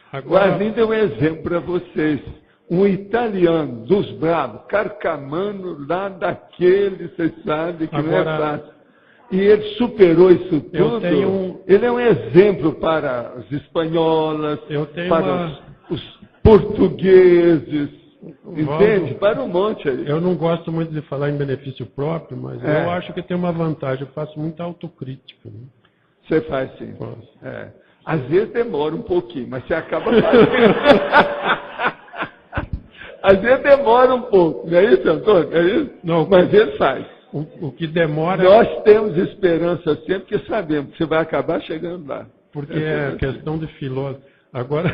Agora, Guarni deu um exemplo para vocês. Um italiano dos bravos, carcamano lá daquele, vocês sabem que não é fácil. E ele superou isso tudo. Ele é um exemplo para as espanholas, para os portugueses. Entende? Para um monte aí. Eu não gosto muito de falar em benefício próprio, mas eu acho que tem uma vantagem. Eu faço muita autocrítica. Né? Você faz sim. Às vezes demora um pouquinho, mas você acaba fazendo. Às vezes demora um pouco. Não é isso, Antônio? É isso? Não, mas ele faz. O que demora... Nós temos esperança sempre que sabemos que você vai acabar chegando lá. Porque é questão de filósofo. Agora...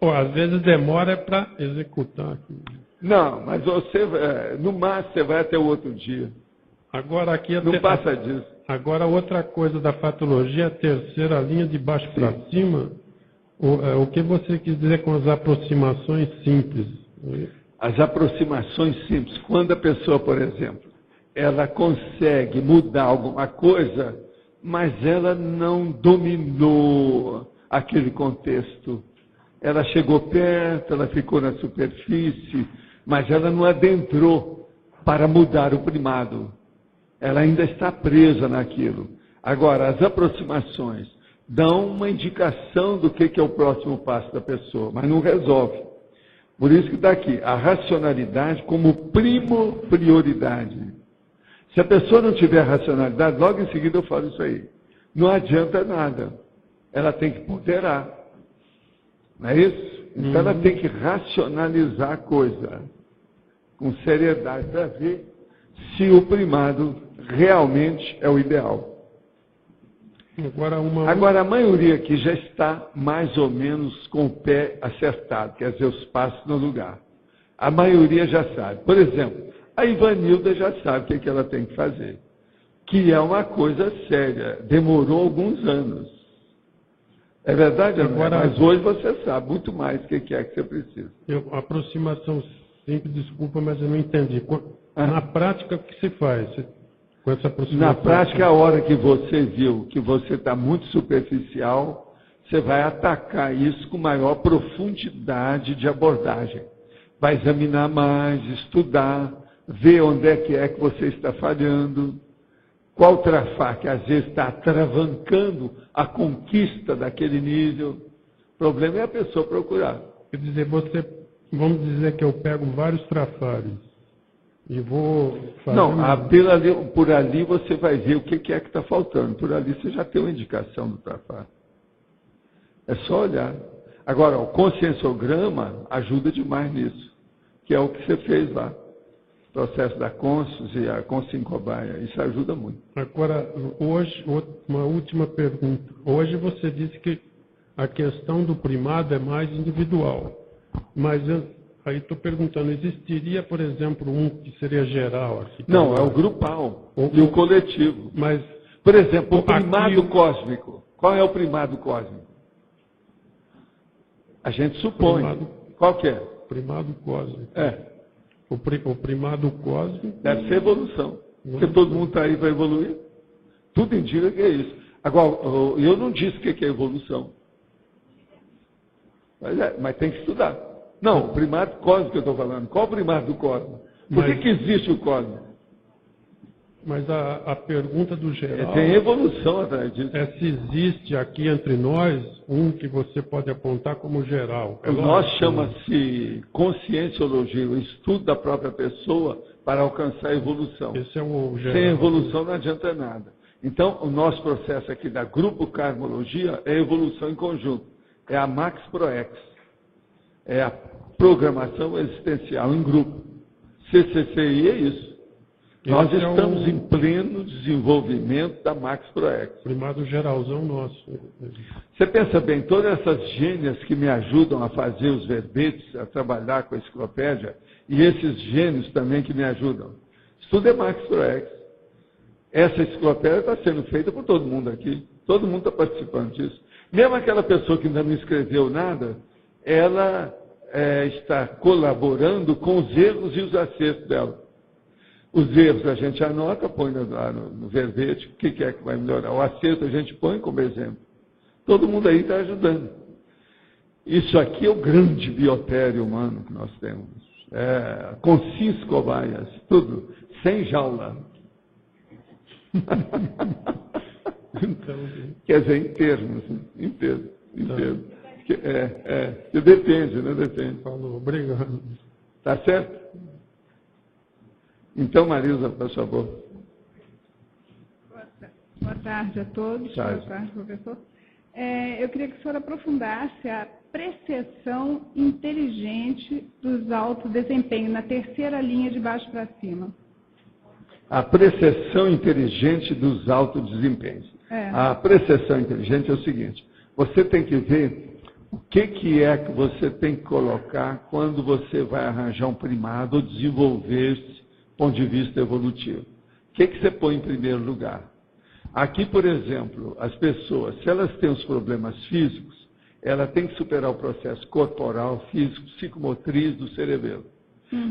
às vezes demora para executar. Não, mas você, no máximo, você vai até o outro dia. Agora aqui não passa disso. Agora, outra coisa da patologia, a terceira linha de baixo para cima, o que você quis dizer com as aproximações simples? As aproximações simples. Quando a pessoa, por exemplo, ela consegue mudar alguma coisa, mas ela não dominou aquele contexto. Ela chegou perto, ela ficou na superfície, mas ela não adentrou para mudar o primado. Ela ainda está presa naquilo. Agora, as aproximações dão uma indicação do que é o próximo passo da pessoa, mas não resolve. Por isso que está aqui, a racionalidade como prioridade. Se a pessoa não tiver racionalidade, logo em seguida eu falo isso aí. Não adianta nada. Ela tem que ponderar. Não é isso? Então ela tem que racionalizar a coisa com seriedade para ver se o primado realmente é o ideal. Agora, a maioria aqui já está mais ou menos com o pé acertado, quer dizer, os passos no lugar. A maioria já sabe. Por exemplo, a Ivanilda já sabe o que ela tem que fazer, que é uma coisa séria, demorou alguns anos. É verdade, André? Mas hoje você sabe muito mais o que é que você precisa. Aproximação simples, desculpa, mas eu não entendi. Na prática, o que se faz com essa aproximação? Na prática, a hora que você viu que você está muito superficial, você vai atacar isso com maior profundidade de abordagem. Vai examinar mais, estudar, ver onde é que você está falhando, qual trafar que às vezes está atravancando a conquista daquele nível. O problema é a pessoa procurar. Quer dizer, vamos dizer que eu pego vários trafares e vou fazer... Não, por ali você vai ver o que é que está faltando. Por ali você já tem uma indicação do trafar. É só olhar. Agora, o conscienciograma ajuda demais nisso, que é o que você fez lá. O processo da consciência e a consciência cobaia. Isso ajuda muito. Agora, hoje, uma última pergunta. Hoje você disse que a questão do primado é mais individual. Mas aí estou perguntando, existiria, por exemplo, um que seria geral? Aqui, não, é o grupal e o coletivo. Mas, por exemplo, o primado cósmico. Qual é o primado cósmico? A gente supõe. Qual que é? Primado cósmico. É. O primado cósmico... Deve ser evolução. Porque todo mundo está aí para evoluir. Tudo indica que é isso. Agora, eu não disse o que é evolução. Mas tem que estudar. Não, o primado cósmico que eu estou falando. Qual o primado do cosmos? Por que existe o cosmos? Mas a pergunta do geral... Tem evolução atrás disso. É se existe aqui entre nós um que você pode apontar como geral. O nosso chama-se conscienciologia, o estudo da própria pessoa para alcançar a evolução. Esse é o geral. Sem evolução não adianta nada. Então, o nosso processo aqui da Grupo Karmologia é evolução em conjunto. É a Max Proex. É a programação existencial em grupo. CCCI é isso. Nós estamos em pleno desenvolvimento da Max Proex. Primado geralzão nosso. Você pensa bem, todas essas gênias que me ajudam a fazer os verbetes, a trabalhar com a enciclopédia, e esses gênios também que me ajudam. Isso tudo é Max Proex. Essa enciclopédia está sendo feita por todo mundo aqui. Todo mundo está participando disso. Mesmo aquela pessoa que ainda não escreveu nada, ela está colaborando com os erros e os acertos dela. Os erros a gente anota, põe lá no verbete, o que é que vai melhorar. O acerto a gente põe como exemplo. Todo mundo aí está ajudando. Isso aqui é o grande biotério humano que nós temos. Com 5 cobaias, tudo, sem jaula. Quer dizer, em termos, inteiro. Depende, né? Depende. Falou, obrigado. Tá certo? Então, Marisa, por favor. Boa tarde a todos. Boa tarde, professor. Eu queria que o senhor aprofundasse a precessão inteligente dos altos desempenhos, na terceira linha de baixo para cima. A precessão inteligente dos altos desempenhos. A precessão inteligente é o seguinte, você tem que ver o que é que você tem que colocar quando você vai arranjar um primado ou desenvolver-se do ponto de vista evolutivo. O que você põe em primeiro lugar? Aqui, por exemplo, as pessoas, se elas têm os problemas físicos, ela tem que superar o processo corporal, físico, psicomotriz do cerebelo.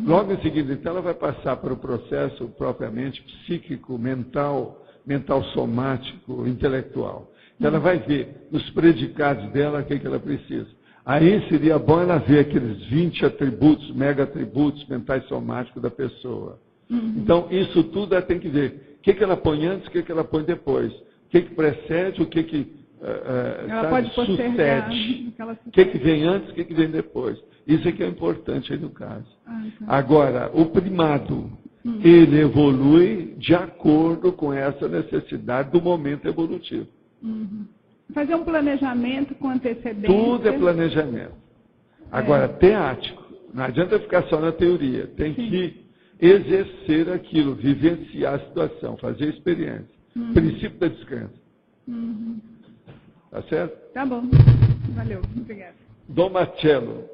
Logo em seguida, então, ela vai passar para o processo propriamente psíquico, mental somático, intelectual. Então, ela vai ver nos predicados dela o que ela precisa. Aí seria bom ela ver aqueles 20 atributos, mega atributos mentais somáticos da pessoa. Então, isso tudo ela tem que ver. O que ela põe antes, o que ela põe depois. O que precede, o que ela pode sucede. O que vem antes, o que vem depois. Isso é que é importante aí no caso. Agora, o primado, ele evolui de acordo com essa necessidade do momento evolutivo. Fazer um planejamento com antecedência. Tudo é planejamento. Agora, teático. Não adianta ficar só na teoria. Tem que exercer aquilo, vivenciar a situação, fazer a experiência. Princípio da descrença. Tá certo? Tá bom. Valeu. Obrigada. Dom Marcello.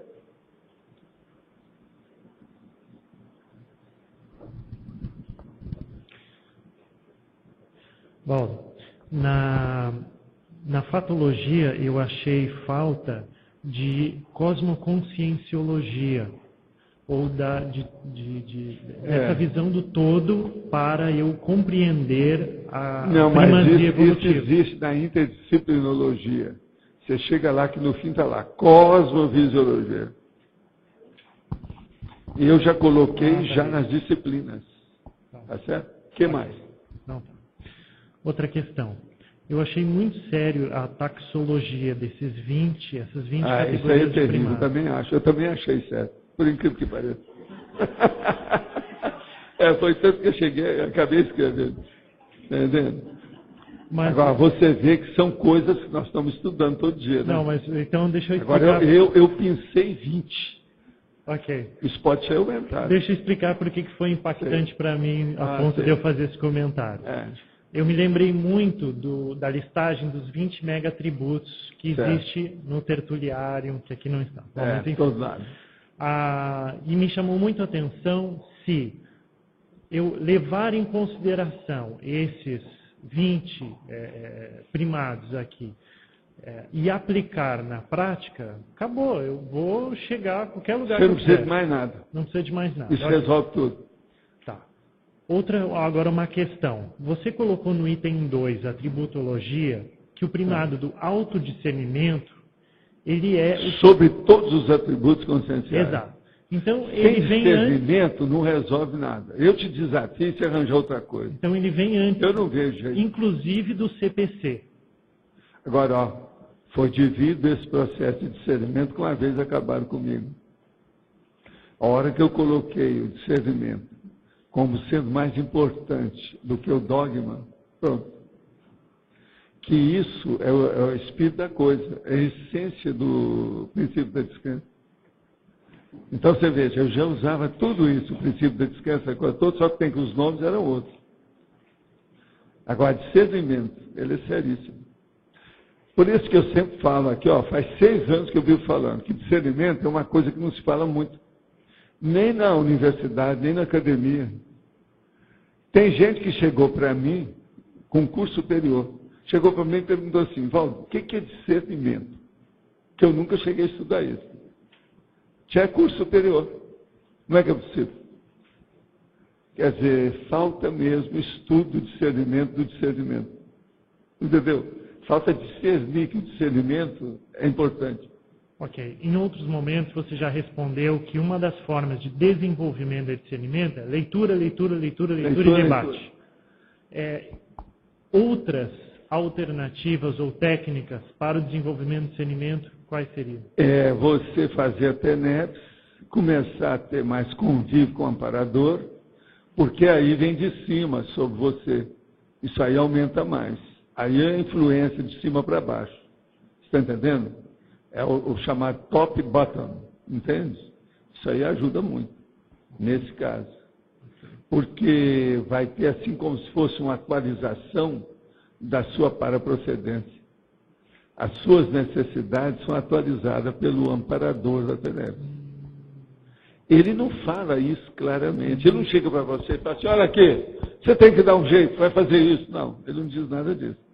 Bom, na fatologia eu achei falta de cosmoconscienciologia, ou essa visão do todo para eu compreender a primazia evolutiva. Isso existe na interdisciplinologia. Você chega lá que no fim está lá, cosmovisiologia. E eu já coloquei já nas disciplinas. Tá certo? O que mais? Não, tá. Outra questão. Eu achei muito sério a taxologia essas 20 categorias isso aí é de terrível, primatas. eu também acho. Eu também achei sério, por incrível que pareça. Foi tanto que eu cheguei, acabei escrevendo. Entendendo? Mas, agora, você vê que são coisas que nós estamos estudando todo dia. Né? Não, mas então deixa eu explicar. Agora, eu pensei 20. Ok. Isso pode ser aumentado. Deixa eu explicar por que foi impactante para mim a ponto de eu fazer esse comentário. Eu me lembrei muito da listagem dos 20 mega-atributos que existe no Tertuliarium, que aqui não está. Todos lá. E me chamou muito a atenção se eu levar em consideração esses 20 primados aqui e aplicar na prática, acabou. Eu vou chegar a qualquer lugar que eu quiser. Você não precisa de mais nada. Não precisa de mais nada. Isso resolve tudo. Tá. Agora uma questão. Você colocou no item 2, atributologia, que o primado do autodiscernimento, ele é... Sobre todos os atributos conscienciais. Exato. Então, ele sem vem discernimento não resolve nada. Eu te desafio se arranjar outra coisa. Então, ele vem antes. Eu não vejo jeito. Inclusive do CPC. Agora, foi devido esse processo de discernimento que uma vez acabaram comigo. A hora que eu coloquei o discernimento como sendo mais importante do que o dogma, pronto. Que isso é o espírito da coisa, é a essência do princípio da descrença. Então, você veja, eu já usava tudo isso, o princípio da descrença, a coisa toda, só que tem que os nomes eram outros. Agora, discernimento, ele é seríssimo. Por isso que eu sempre falo aqui, faz 6 anos que eu vivo falando, que discernimento é uma coisa que não se fala muito. Nem na universidade, nem na academia. Tem gente que chegou para mim com curso superior. Chegou para mim e perguntou assim, Valdo, o que é discernimento? Que eu nunca cheguei a estudar isso. Tinha curso superior. Não é que é possível. Quer dizer, falta mesmo estudo, discernimento do discernimento. Entendeu? Falta discernir que o discernimento é importante. Ok. Em outros momentos, você já respondeu que uma das formas de desenvolvimento do discernimento é leitura e debate. Outras alternativas ou técnicas para o desenvolvimento do discernimento, quais seriam? Você fazer a TENEPS, começar a ter mais convívio com o amparador, porque aí vem de cima sobre você. Isso aí aumenta mais. Aí é a influência de cima para baixo. Está entendendo? É o chamado top-bottom, entende? Isso aí ajuda muito, nesse caso. Porque vai ter assim como se fosse uma atualização da sua paraprocedência. As suas necessidades são atualizadas pelo amparador da TENEPS. Ele não fala isso claramente. Ele não chega para você e fala assim, olha aqui, você tem que dar um jeito, vai fazer isso. Não, ele não diz nada disso.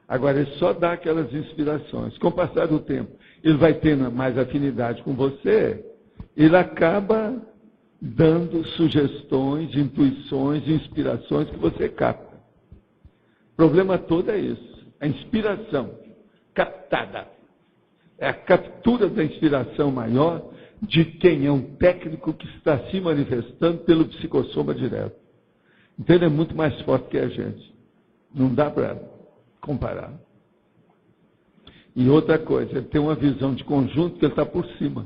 Agora, ele só dá aquelas inspirações. Com o passar do tempo, ele vai tendo mais afinidade com você, ele acaba dando sugestões, intuições, inspirações que você capta. O problema todo é isso, a inspiração captada. É a captura da inspiração maior de quem é um técnico que está se manifestando pelo psicossoma direto. Então ele é muito mais forte que a gente. Não dá para comparar. E outra coisa, ele tem uma visão de conjunto que ele está por cima.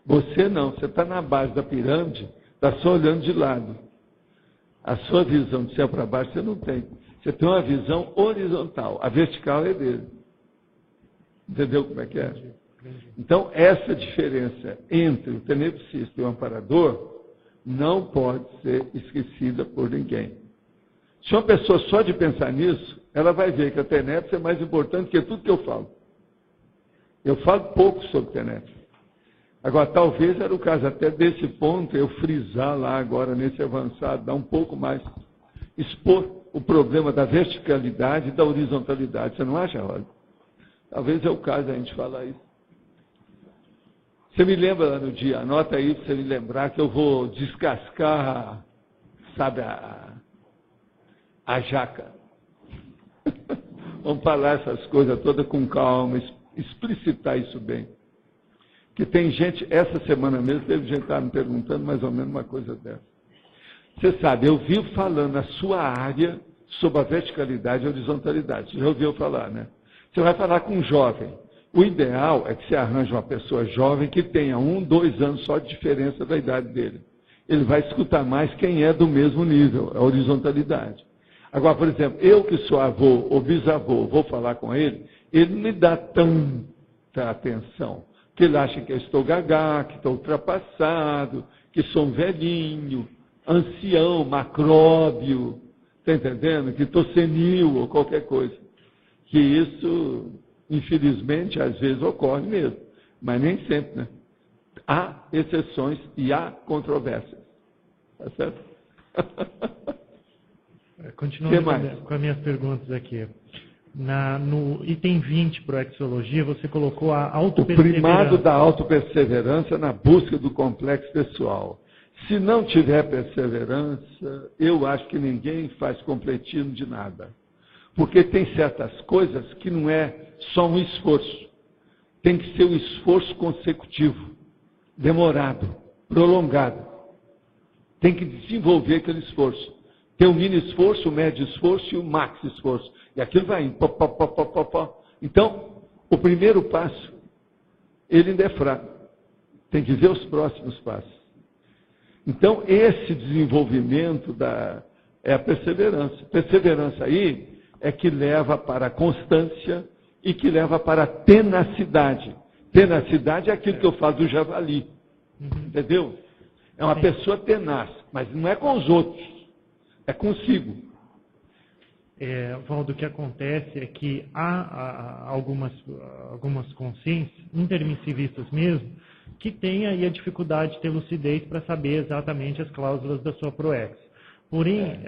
Você não, você está na base da pirâmide, está só olhando de lado. A sua visão de céu para baixo você não tem. Você tem uma visão horizontal, a vertical é dele. Entendeu como é que é? Então, essa diferença entre o tenepsista e o amparador não pode ser esquecida por ninguém. Se uma pessoa só de pensar nisso, ela vai ver que a tenepsis é mais importante que tudo que eu falo. Eu falo pouco sobre tenepsis. Agora, talvez era o caso até desse ponto, eu frisar lá agora nesse avançado, dar um pouco mais, expor o problema da verticalidade e da horizontalidade. Você não acha, Rosa? Talvez é o caso a gente falar isso. Você me lembra lá no dia, anota aí para você me lembrar que eu vou descascar, sabe, a jaca. Vamos falar essas coisas todas com calma, explicitar isso bem. Que tem gente, essa semana mesmo, teve gente que estava me perguntando mais ou menos uma coisa dessa. Você sabe, eu vivo falando na sua área sobre a verticalidade e a horizontalidade. Você já ouviu falar, né? Você vai falar com um jovem. O ideal é que você arranje uma pessoa jovem que tenha 1, 2 anos só de diferença da idade dele. Ele vai escutar mais quem é do mesmo nível, a horizontalidade. Agora, por exemplo, eu que sou avô ou bisavô, vou falar com ele não me dá tanta atenção. Que ele acha que eu estou gagá, que estou ultrapassado, que sou um velhinho, ancião, macróbio, está entendendo? Que estou senil ou qualquer coisa. Que isso, infelizmente, às vezes ocorre mesmo, mas nem sempre, né? Há exceções e há controvérsias. Tá certo? Continuando com as minhas perguntas aqui. No item 20, Proexologia, você colocou a autoperseverança. O primado da autoperseverança na busca do complexo pessoal. Se não tiver perseverança, eu acho que ninguém faz completismo de nada. Porque tem certas coisas que não é só um esforço. Tem que ser um esforço consecutivo, demorado, prolongado. Tem que desenvolver aquele esforço. Tem o mini esforço, o médio esforço e o max esforço. E aquilo vai indo. Então, o primeiro passo, ele ainda é fraco. Tem que ver os próximos passos. Então, esse desenvolvimento é a perseverança. Perseverança aí é que leva para a constância e que leva para a tenacidade. Tenacidade é aquilo que eu falo do javali. Entendeu? É uma pessoa tenaz, mas não é com os outros, é consigo. Valdo, o que acontece é que há algumas consciências, intermissivistas mesmo, que têm aí a dificuldade de ter lucidez para saber exatamente as cláusulas da sua proex. Porém,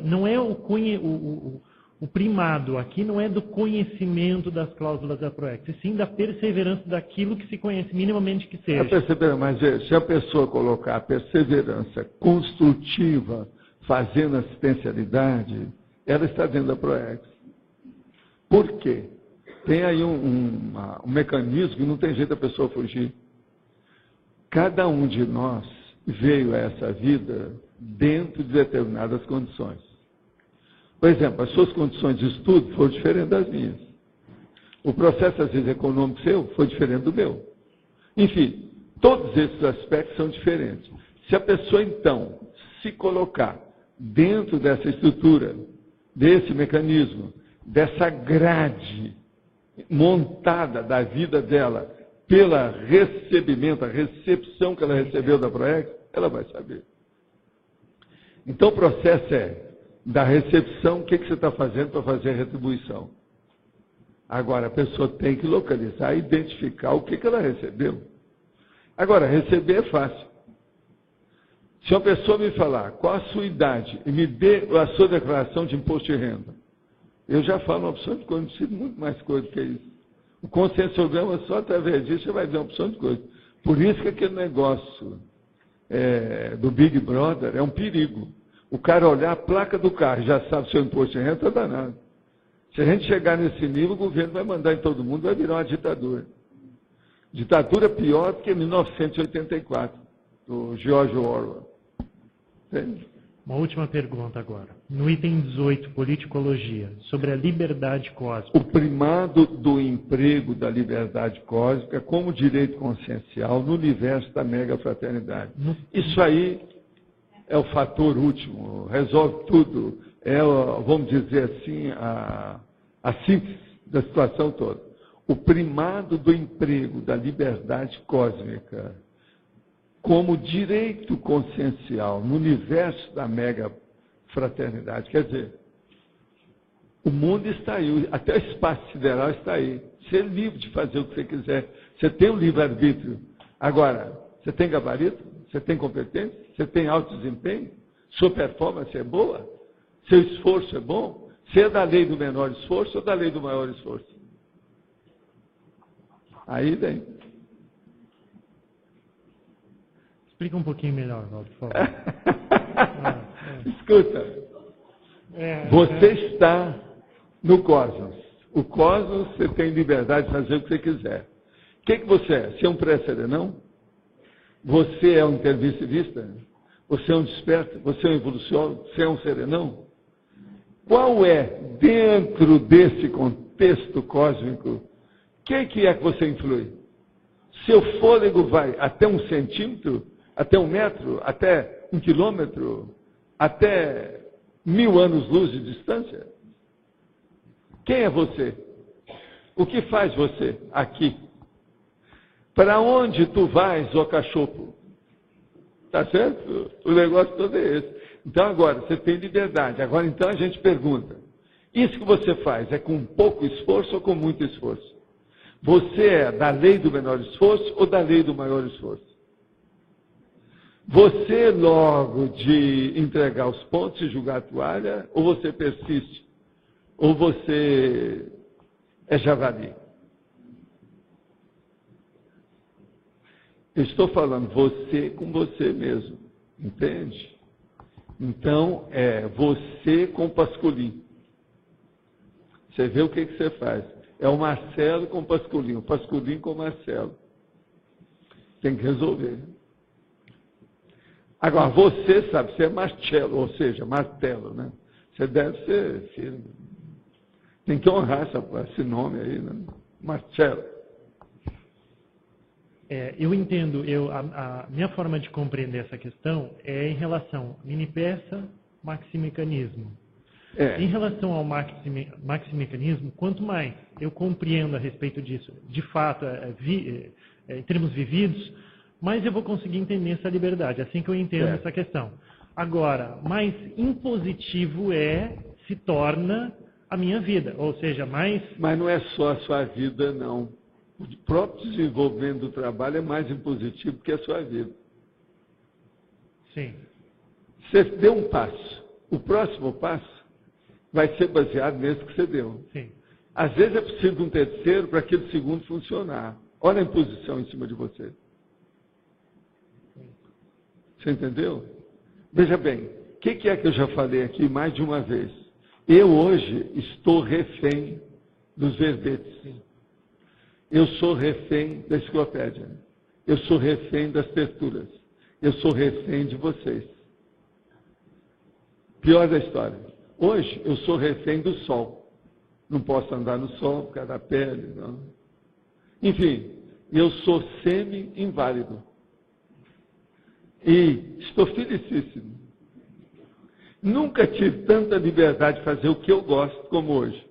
não é o primado aqui não é do conhecimento das cláusulas da proex, e sim da perseverança daquilo que se conhece, minimamente que seja. Mas se a pessoa colocar a perseverança construtiva, fazendo assistencialidade, ela está dentro da proex. Por quê? Tem aí um mecanismo que não tem jeito da pessoa fugir. Cada um de nós veio a essa vida dentro de determinadas condições. Por exemplo, as suas condições de estudo foram diferentes das minhas. O processo, às vezes, econômico seu foi diferente do meu. Enfim, todos esses aspectos são diferentes. Se a pessoa, então, se colocar dentro dessa estrutura, desse mecanismo, dessa grade montada da vida dela, pela recebimento, a recepção que ela recebeu da proex, ela vai saber. Então o processo da recepção, o que você está fazendo para fazer a retribuição? Agora, a pessoa tem que localizar, identificar o que ela recebeu. Agora, receber é fácil. Se uma pessoa me falar qual a sua idade e me dê a sua declaração de imposto de renda, eu já falo uma opção de coisa, não preciso muito mais coisa do que isso. O conscienciograma, só através disso, você vai ver uma opção de coisa. Por isso que aquele negócio do Big Brother é um perigo. O cara olhar a placa do carro, já sabe o seu imposto de renda, está danado. Se a gente chegar nesse nível, o governo vai mandar em todo mundo, vai virar uma ditadura. Ditadura pior do que 1984, do George Orwell. Entende? Uma última pergunta agora. No item 18, politicologia, sobre a liberdade cósmica. O primado do emprego da liberdade cósmica como direito consciencial no universo da mega-fraternidade. Isso aí é o fator último, resolve tudo. Vamos dizer assim, a síntese da situação toda. o primado do emprego da liberdade cósmica como direito consciencial no universo da mega fraternidade. Quer dizer, o mundo está aí, até o espaço sideral está aí. Você é livre de fazer o que você quiser. Você tem um livre-arbítrio. Agora, você tem gabarito? Você tem competência? Você tem alto desempenho? Sua performance é boa? Seu esforço é bom? Você é da lei do menor esforço ou da lei do maior esforço? Aí vem. Explica um pouquinho melhor, Valdo, por favor. Escuta. Você está no cosmos. O cosmos, você tem liberdade de fazer o que você quiser. O que você é? Você é um pré-serenão? Você é um intermissivista? Você é um desperto? Você é um evoluciólogo? Você é um serenão? Qual é, dentro desse contexto cósmico, o que é que você influi? Seu fôlego vai até 1 centímetro, até 1 metro, até 1 quilômetro, até 1000 anos-luz de distância? Quem é você? O que faz você aqui? Para onde tu vais, ó cachopo? Tá certo? O negócio todo é esse. Então agora, você tem liberdade. Agora então a gente pergunta, isso que você faz é com pouco esforço ou com muito esforço? Você é da lei do menor esforço ou da lei do maior esforço? Você logo de entregar os pontos e julgar a toalha, ou você persiste? Ou você é javali? Eu estou falando você com você mesmo, entende? Então, é você com o Pascolim. Você vê o que você faz. É o Marcelo com o Pascolim, o Pascolim com o Marcelo. Tem que resolver. Agora, você sabe, você é Marcelo, ou seja, martelo, né? Você deve ser firme. Tem que honrar esse nome aí, né? Marcelo. Eu entendo, a minha forma de compreender essa questão é em relação a mini-peça, maxi-mecanismo. Em relação ao maxi-mecanismo, quanto mais eu compreendo a respeito disso, de fato, em termos vividos, mais eu vou conseguir entender essa liberdade, assim que eu entendo essa questão. Agora, mais impositivo se torna a minha vida, ou seja, mais... Mas não é só a sua vida, não. O próprio desenvolvimento do trabalho é mais impositivo que a sua vida. Sim. Você deu um passo. O próximo passo vai ser baseado nesse que você deu. Sim. Às vezes é preciso de um terceiro para aquele segundo funcionar. Olha a imposição em cima de você. Você entendeu? Veja bem, o que é que eu já falei aqui mais de uma vez? Eu hoje estou refém dos verbetes. Eu sou refém da enciclopédia. Eu sou refém das terturas. Eu sou refém de vocês. Pior da história. Hoje eu sou refém do sol. Não posso andar no sol por causa da pele. Não. Enfim, eu sou semi-inválido. E estou felicíssimo. Nunca tive tanta liberdade de fazer o que eu gosto como hoje.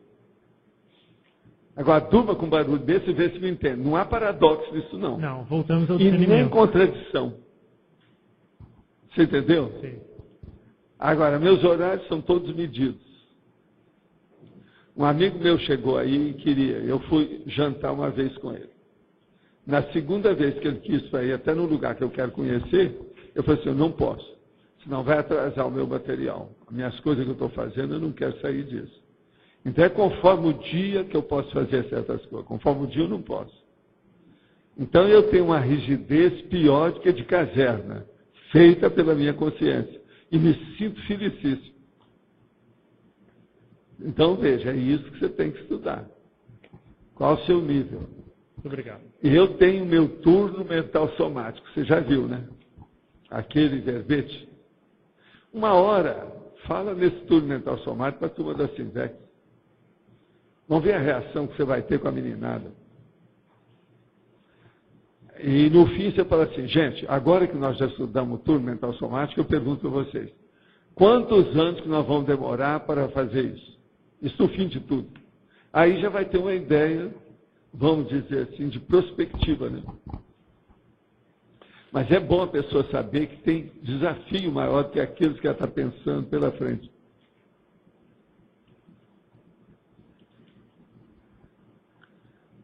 Agora, durma com barulho desse e vê se me entende. Não há paradoxo nisso, não. Não, voltamos ao e discernimento. nem contradição. Você entendeu? Sim. Agora, meus horários são todos medidos. Um amigo meu chegou aí e queria. Eu fui jantar uma vez com ele. Na segunda vez que ele quis para ir até no lugar que eu quero conhecer, eu falei assim, eu não posso. Senão vai atrasar o meu material. As minhas coisas que eu estou fazendo, eu não quero sair disso. Então é conforme o dia que eu posso fazer certas coisas. Conforme o dia eu não posso. Então eu tenho uma rigidez pior do que de caserna, feita pela minha consciência. E me sinto felicíssimo. Então veja, é isso que você tem que estudar. Qual o seu nível? Muito obrigado. E eu tenho meu turno mental somático. Você já viu, né? Aquele verbete. Uma hora, fala nesse turno mental somático para a turma da Sinvex. Vamos ver a reação que você vai ter com a meninada. E no fim você fala assim, gente, agora que nós já estudamos o turno mental somático, eu pergunto a vocês, quantos anos que nós vamos demorar para fazer isso? Isso no fim de tudo. Aí já vai ter uma ideia vamos dizer assim, de prospectiva, né? Mas é bom a pessoa saber que tem desafio maior do que aqueles que ela está pensando pela frente.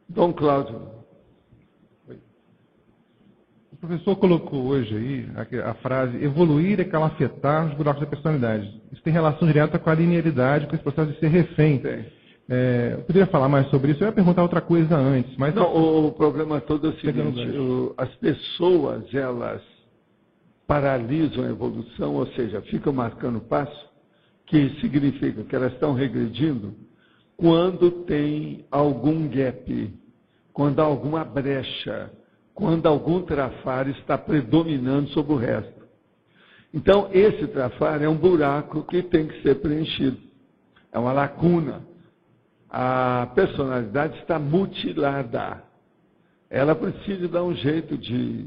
Dom Cláudio. O professor colocou hoje aí a frase evoluir é calafetar os buracos da personalidade. Isso tem relação direta com a linearidade, com esse processo de ser refém. Eu poderia falar mais sobre isso? Eu ia perguntar outra coisa antes. Mas não, o problema todo é o seguinte, as pessoas, elas paralisam a evolução, ou seja, ficam marcando passo, que significa que elas estão regredindo, quando tem algum gap, quando há alguma brecha, quando algum trafar está predominando sobre o resto. Então, esse trafar é um buraco que tem que ser preenchido. É uma lacuna. A personalidade está mutilada. Ela precisa dar um jeito de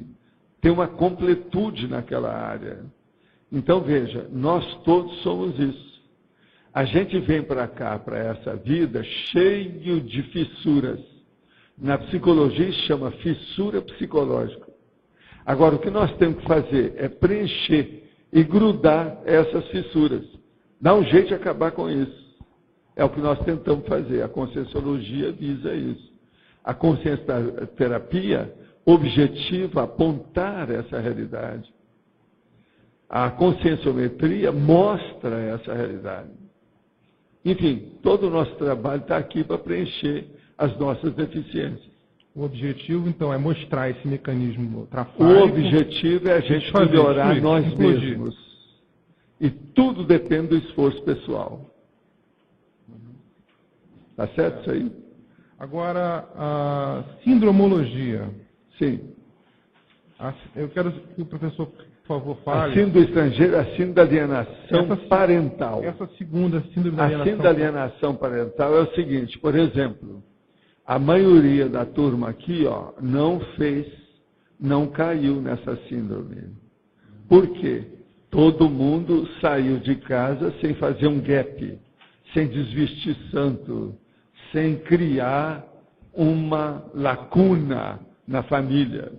ter uma completude naquela área. Então, veja, nós todos somos isso. A gente vem para cá, para essa vida, cheio de fissuras. Na psicologia isso chama fissura psicológica. Agora, o que nós temos que fazer é preencher e grudar essas fissuras. Dá um jeito de acabar com isso. É o que nós tentamos fazer. A conscienciologia visa isso. A consciencioterapia objetiva apontar essa realidade. A conscienciometria mostra essa realidade. Enfim, todo o nosso trabalho está aqui para preencher as nossas deficiências. O objetivo, então, é mostrar esse mecanismo trafárico. O objetivo é a gente melhorar nós mesmos. E tudo depende do esforço pessoal. Está certo isso aí? Agora, a sindromologia. Sim. Eu quero que o professor, por favor, fale. A síndrome do estrangeiro, a síndrome da alienação parental. Essa segunda síndrome da alienação. A síndrome da alienação parental é o seguinte, por exemplo, a maioria da turma aqui, não caiu nessa síndrome. Por quê? Todo mundo saiu de casa sem fazer um gap, sem desvestir santo, sem criar uma lacuna na família.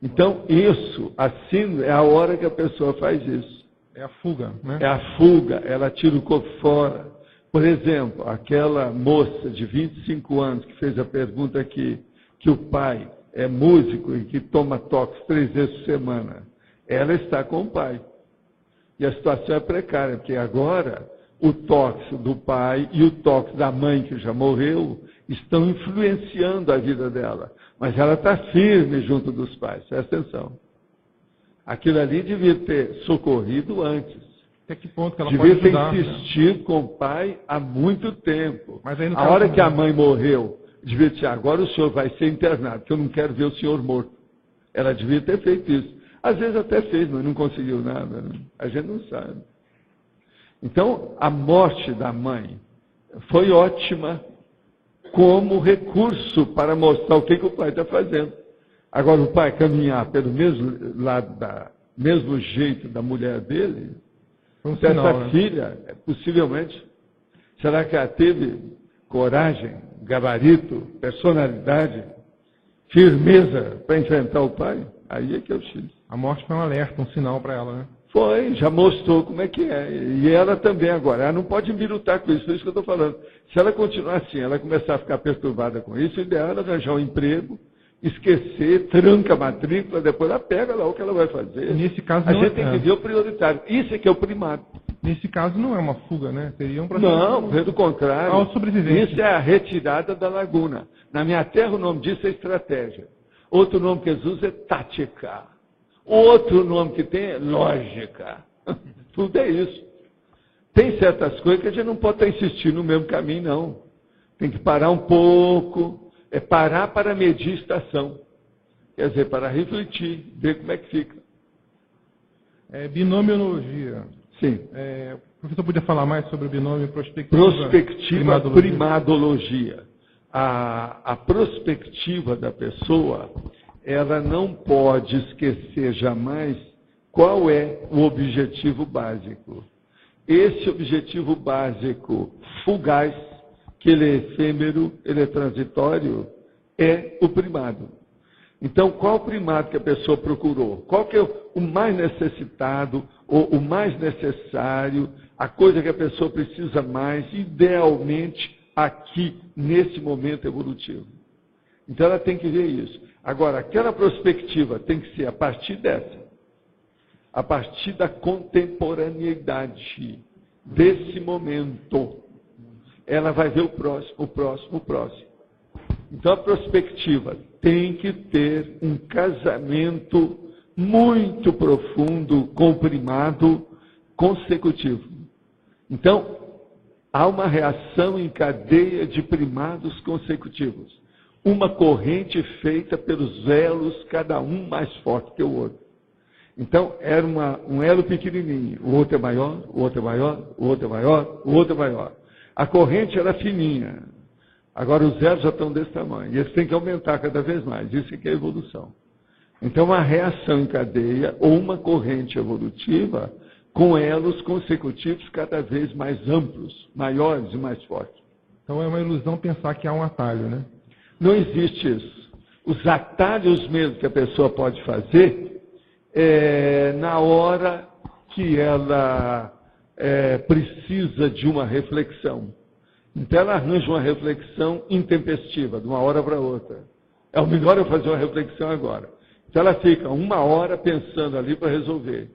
Então, isso, a síndrome, é a hora que a pessoa faz isso. É a fuga, né? É a fuga, ela tira o corpo fora. Por exemplo, aquela moça de 25 anos que fez a pergunta aqui, que o pai é músico e que toma tox 3 vezes por semana. Ela está com o pai. E a situação é precária, porque agora o tox do pai e o tox da mãe, que já morreu, estão influenciando a vida dela. Mas ela está firme junto dos pais, presta atenção. Aquilo ali devia ter socorrido antes. Até que ponto que ela devia pode ajudar? Devia ter insistido com o pai há muito tempo. Mas aí, a hora que a mãe morreu, devia dizer, agora o senhor vai ser internado, porque eu não quero ver o senhor morto. Ela devia ter feito isso. Às vezes até fez, mas não conseguiu nada. Né? A gente não sabe. Então, a morte da mãe foi ótima como recurso para mostrar o que o pai está fazendo. Agora, o pai caminhar pelo mesmo lado, mesmo jeito da mulher dele, essa filha, possivelmente, será que ela teve coragem, gabarito, personalidade, firmeza para enfrentar o pai? Aí é que é o X. A morte foi um alerta, um sinal para ela, né? Foi, já mostrou como é que é. E ela também agora. Ela não pode embirutar com isso, por isso que eu estou falando. Se ela continuar assim, ela começar a ficar perturbada com isso, o ideal é arranjar um emprego, esquecer, tranca a matrícula, depois ela pega lá o que ela vai fazer. Nesse caso, a gente tem que ver o prioritário. Isso é que é o primário. Nesse caso não é uma fuga, né? Seria um processo. Não, pelo contrário. Sobrevivência. Isso é a retirada da laguna. Na minha terra o nome disso é estratégia. Outro nome que eles usam é tática. Outro nome que tem é lógica. Tudo é isso. Tem certas coisas que a gente não pode estar insistindo no mesmo caminho, não. Tem que parar um pouco. É parar para medir estação. Quer dizer, para refletir, ver como é que fica. Binomiologia. Sim. O professor podia falar mais sobre o binômio prospectiva? Primadologia. A prospectiva da pessoa, ela não pode esquecer jamais qual é o objetivo básico. Esse objetivo básico fugaz, que ele é efêmero, ele é transitório, é o primado. Então, qual o primado que a pessoa procurou? Qual que é o mais necessitado, ou o mais necessário, a coisa que a pessoa precisa mais, idealmente, aqui, nesse momento evolutivo? Então, ela tem que ver isso. Agora, aquela prospectiva tem que ser a partir dessa, a partir da contemporaneidade, desse momento. Ela vai ver o próximo, o próximo, o próximo. Então, a prospectiva tem que ter um casamento muito profundo, com o primado consecutivo. Então, há uma reação em cadeia de primados consecutivos. Uma corrente feita pelos elos, cada um mais forte que o outro. Então, era um elo pequenininho. O outro é maior, o outro é maior, o outro é maior, o outro é maior. A corrente era fininha. Agora os elos já estão desse tamanho. E eles têm que aumentar cada vez mais. Isso aqui é evolução. Então, uma reação em cadeia ou uma corrente evolutiva com elos consecutivos cada vez mais amplos, maiores e mais fortes. Então, é uma ilusão pensar que há um atalho, né? Não existe isso. Os atalhos mesmo que a pessoa pode fazer é na hora que ela precisa de uma reflexão. Então ela arranja uma reflexão intempestiva, de uma hora para outra. É o melhor eu fazer uma reflexão agora. Então ela fica uma hora pensando ali para resolver.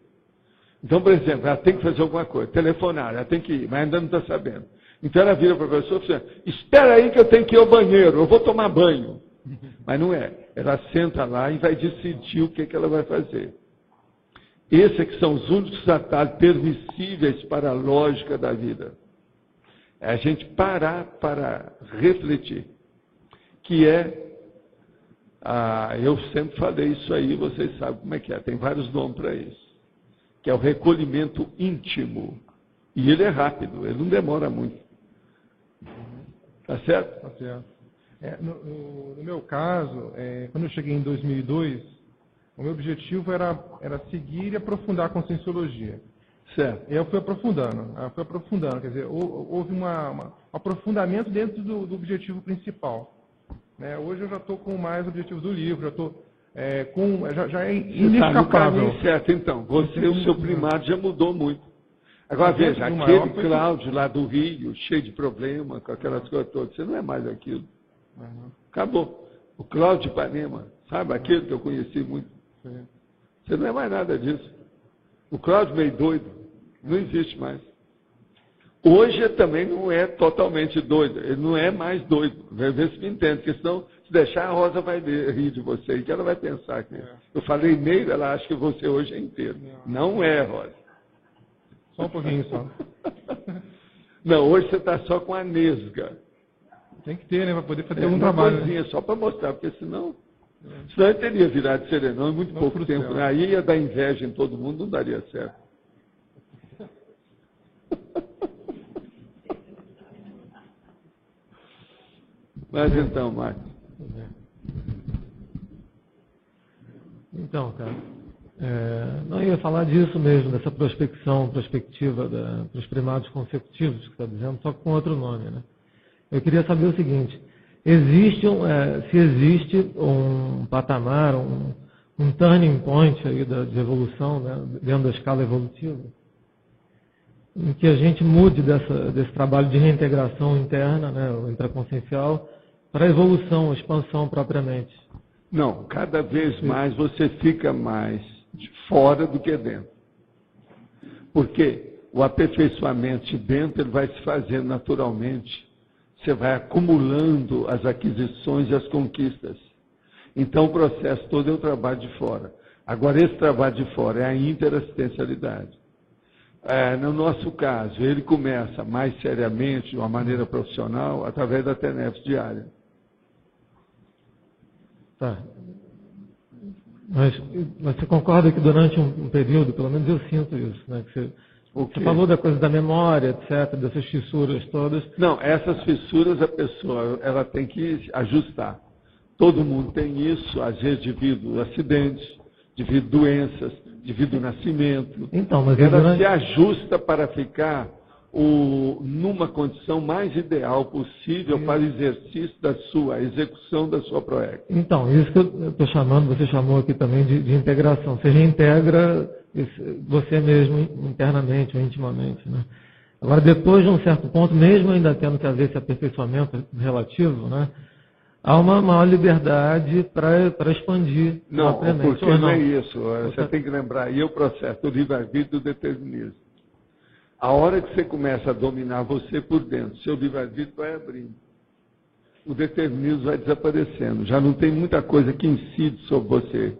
Então, por exemplo, ela tem que fazer alguma coisa, telefonar, ela tem que ir, mas ainda não está sabendo. Então ela vira para a pessoa e fala, espera aí que eu tenho que ir ao banheiro, eu vou tomar banho. Mas não é. Ela senta lá e vai decidir o que ela vai fazer. Esses é que são os únicos atalhos permissíveis para a lógica da vida. É a gente parar para refletir. Que é, eu sempre falei isso aí, vocês sabem como é que é, tem vários nomes para isso. Que é o recolhimento íntimo. E ele é rápido, ele não demora muito. Tá certo? Tá certo. No meu caso, quando eu cheguei em 2002, o meu objetivo era seguir e aprofundar a conscienciologia. Certo. E eu fui aprofundando, quer dizer, houve um aprofundamento dentro do objetivo principal. Né? Hoje eu já estou com mais objetivos do livro, já estou já é inescapável. Está no caminho certo, então. Você, o seu primado já mudou muito. Agora veja, aquele Cláudio lá do Rio, cheio de problema, com aquelas coisas todas, você não é mais aquilo. Acabou. O Cláudio de Ipanema, sabe, aquele que eu conheci muito. Você não é mais nada disso. O Cláudio meio doido, não existe mais. Hoje ele também não é totalmente doido, ele não é mais doido. Vê se me entende, porque senão, se deixar, a Rosa vai rir de você, e ela vai pensar que eu falei meio, ela acha que você hoje é inteiro. Não é, Rosa. Só um pouquinho só. Não, hoje você está só com a nesga. Tem que ter, né? Para poder fazer algum trabalho. Coisinha, só para mostrar, porque senão ele teria virado serenão em muito pouco tempo. Aí ia dar inveja em todo mundo, não daria certo. Mas então, Marcos. Então, cara, não ia falar disso mesmo, dessa prospectiva para os primados consecutivos, que está dizendo, só com outro nome, né? Eu queria saber o seguinte, se existe um patamar, um turning point aí de evolução, né, dentro da escala evolutiva, em que a gente mude desse trabalho de reintegração interna, né, o intraconsciencial, para a evolução, a expansão propriamente. Não, cada vez mais você fica mais de fora do que dentro. Porque o aperfeiçoamento de dentro ele vai se fazendo naturalmente. Você vai acumulando as aquisições e as conquistas. Então o processo todo é o trabalho de fora. Agora esse trabalho de fora é a interassistencialidade. No nosso caso, ele começa mais seriamente, de uma maneira profissional, através da TENEPS diária. Tá. Mas você concorda que durante um período, pelo menos eu sinto isso, né? Que você falou da coisa da memória, etc., dessas fissuras todas. Não, essas fissuras a pessoa ela tem que ajustar. Todo mundo tem isso, às vezes devido a acidentes, devido a doenças, devido ao nascimento. Então, mas ela se ajusta para ficar numa condição mais ideal possível para o exercício a execução da sua proex. Então, isso que eu estou chamando, você chamou aqui também de integração. Você reintegra você mesmo internamente ou intimamente, né? Agora, depois de um certo ponto, mesmo ainda tendo que haver esse aperfeiçoamento relativo, né, há uma maior liberdade para expandir. Não, porque não é isso. Você tem que lembrar aí o processo do livre-arbítrio e do determinismo. A hora que você começa a dominar você por dentro, seu livre-arbítrio vai abrindo. O determinismo vai desaparecendo. Já não tem muita coisa que incide sobre você.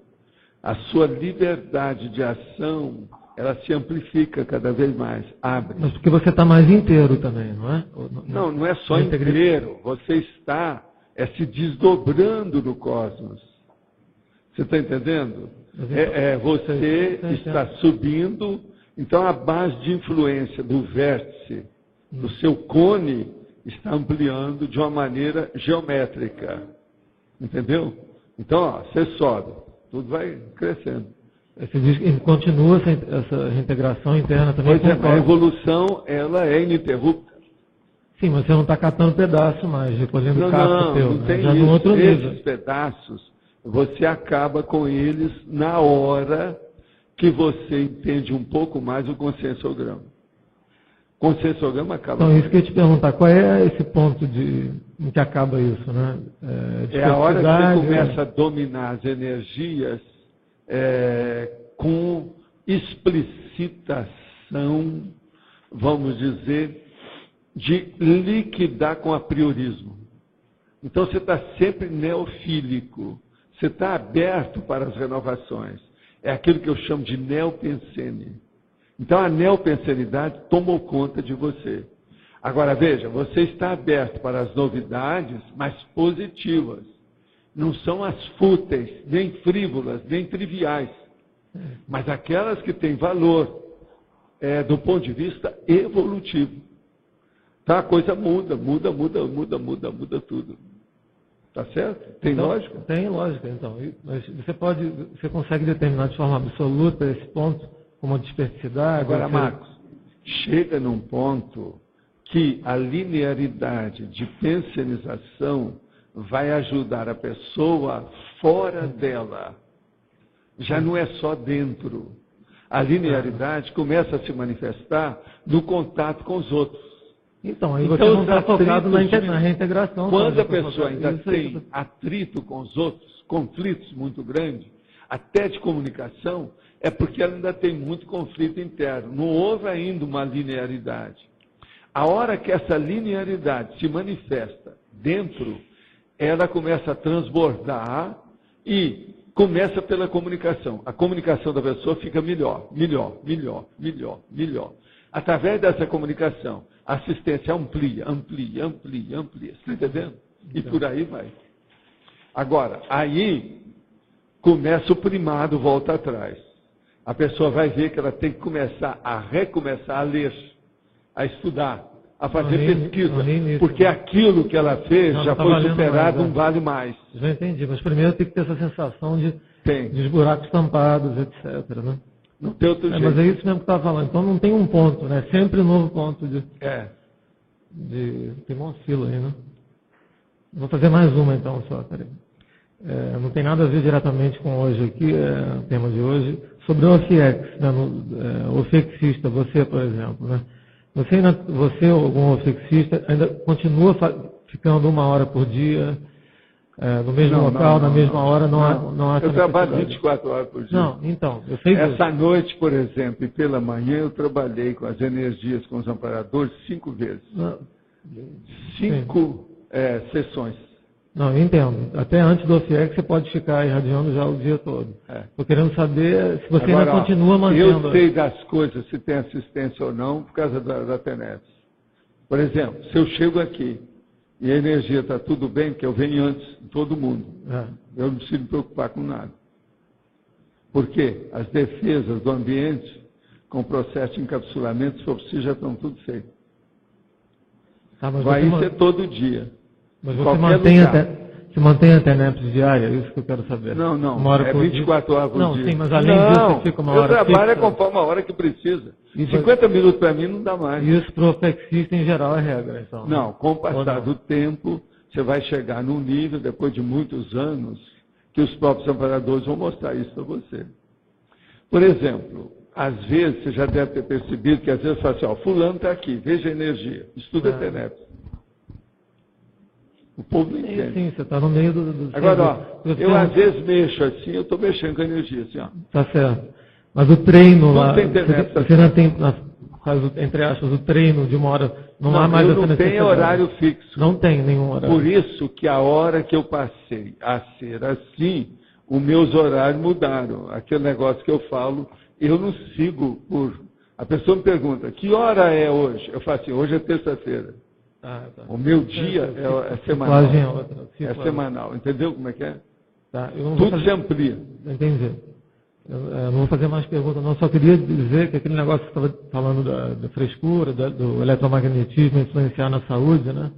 A sua liberdade de ação, ela se amplifica cada vez mais, abre. Mas porque você está mais inteiro também, não é? Não é só inteiro. Você está se desdobrando no cosmos. Você está entendendo? Você está subindo. Então, a base de influência do vértice, do seu cone, está ampliando de uma maneira geométrica. Entendeu? Então, você sobe, tudo vai crescendo. Você diz que continua essa reintegração interna também? Pois é, a evolução, ela é ininterrupta. Sim, mas você não está catando pedaço mais, recolhendo casco teu. Não tem já isso. No outro Esses nível. pedaços, você acaba com eles na hora que você entende um pouco mais o conscienciograma. O conscienciograma acaba. Então, isso que eu ia te perguntar, qual é esse ponto em que acaba isso, né? É a hora que você começa a dominar as energias com explicitação, vamos dizer, de liquidar com apriorismo. Então, você está sempre neofílico, você está aberto para as renovações. É aquilo que eu chamo de neopensene. Então, a neopensenidade tomou conta de você. Agora, veja, você está aberto para as novidades, mas positivas. Não são as fúteis, nem frívolas, nem triviais, mas aquelas que têm valor do ponto de vista evolutivo. Tá? A coisa muda tudo. Tá certo? Tem lógica? Tem lógica, então. Mas você consegue determinar de forma absoluta esse ponto, como a dispersidade? Agora, Marcos, chega num ponto que a linearidade de pensionização vai ajudar a pessoa fora dela. Já não é só dentro. A linearidade começa a se manifestar no contato com os outros. Então, aí você não está focado na reintegração. Quando a pessoa ainda tem atrito com os outros, conflitos muito grandes, até de comunicação, é porque ela ainda tem muito conflito interno. Não houve ainda uma linearidade. A hora que essa linearidade se manifesta dentro, ela começa a transbordar e começa pela comunicação. A comunicação da pessoa fica melhor. Através dessa comunicação, a assistência amplia. Você está entendendo? E por aí vai. Agora, aí começa o primado, volta atrás. A pessoa vai ver que ela tem que recomeçar a ler, a estudar, a fazer pesquisa, porque aquilo que ela fez já foi superado, não vale mais. Já entendi, mas primeiro tem que ter essa sensação de os buracos tampados, etc. Né? Não tem outro jeito. Mas é isso mesmo que eu estava falando. Então não tem um ponto, né? Sempre um novo ponto de tem uma fila aí, né? Vou fazer mais uma então só, peraí. Não tem nada a ver diretamente com hoje aqui, o tema de hoje, sobre o OFIEX, né? O ofexista, você, por exemplo, né? Você ou algum ofexista, ainda continua ficando 1 hora por dia, no mesmo local, na mesma hora, não há eu trabalho 24 horas por dia. Não, então, eu sei Essa noite, por exemplo, e pela manhã, eu trabalhei com as energias, com os amparadores, 5 vezes. 5 sessões. Não, eu entendo. Até antes do OFIEX você pode ficar irradiando já o dia todo. Estou querendo saber se você ainda continua mantendo. Eu sei das coisas, se tem assistência ou não, por causa da TENET. Por exemplo, se eu chego aqui e a energia está tudo bem, porque eu venho antes de todo mundo. Eu não preciso me preocupar com nada. Por quê? As defesas do ambiente, com o processo de encapsulamento, se for preciso, já estão tudo feito. Vai ser todo dia. Mas você Se mantém a TENEPS diária? É isso que eu quero saber. Não, não. Uma hora É por 24 dia. horas por não, dia. Sim, mas além disso, fica uma hora eu trabalho fixa. conforme a hora que precisa. E 50 minutos para mim não dá mais. Isso para o flexista em geral é regra, então. Não, com o passar do tempo, você vai chegar num nível, depois de muitos anos, que os próprios amparadores vão mostrar isso para você. Por exemplo, às vezes, você já deve ter percebido que às vezes fala assim, ó, fulano está aqui, veja a energia, estuda TENEPS. O povo não entende. Sim, você está no meio do Agora, ó, eu às vezes mexo assim, eu estou mexendo com a energia, assim, ó. Tá certo. Mas o treino lá, tem TENEPS, você não tem, faz, entre aspas, o treino de uma hora, não há mais essa necessidade. Não tem horário fixo. Não tem nenhum horário. Por isso que a hora que eu passei a ser assim, os meus horários mudaram. Aquele negócio que eu falo, eu não sigo por... A pessoa me pergunta, que hora é hoje? Eu falo assim, hoje é terça-feira. Tá. O meu dia é semanal. É semanal. Entendeu como é que é? Tá. Tudo se amplia. Entendi. Eu não vou fazer mais perguntas, não. Só queria dizer que aquele negócio que você estava falando da frescura, do eletromagnetismo influenciar na saúde, né?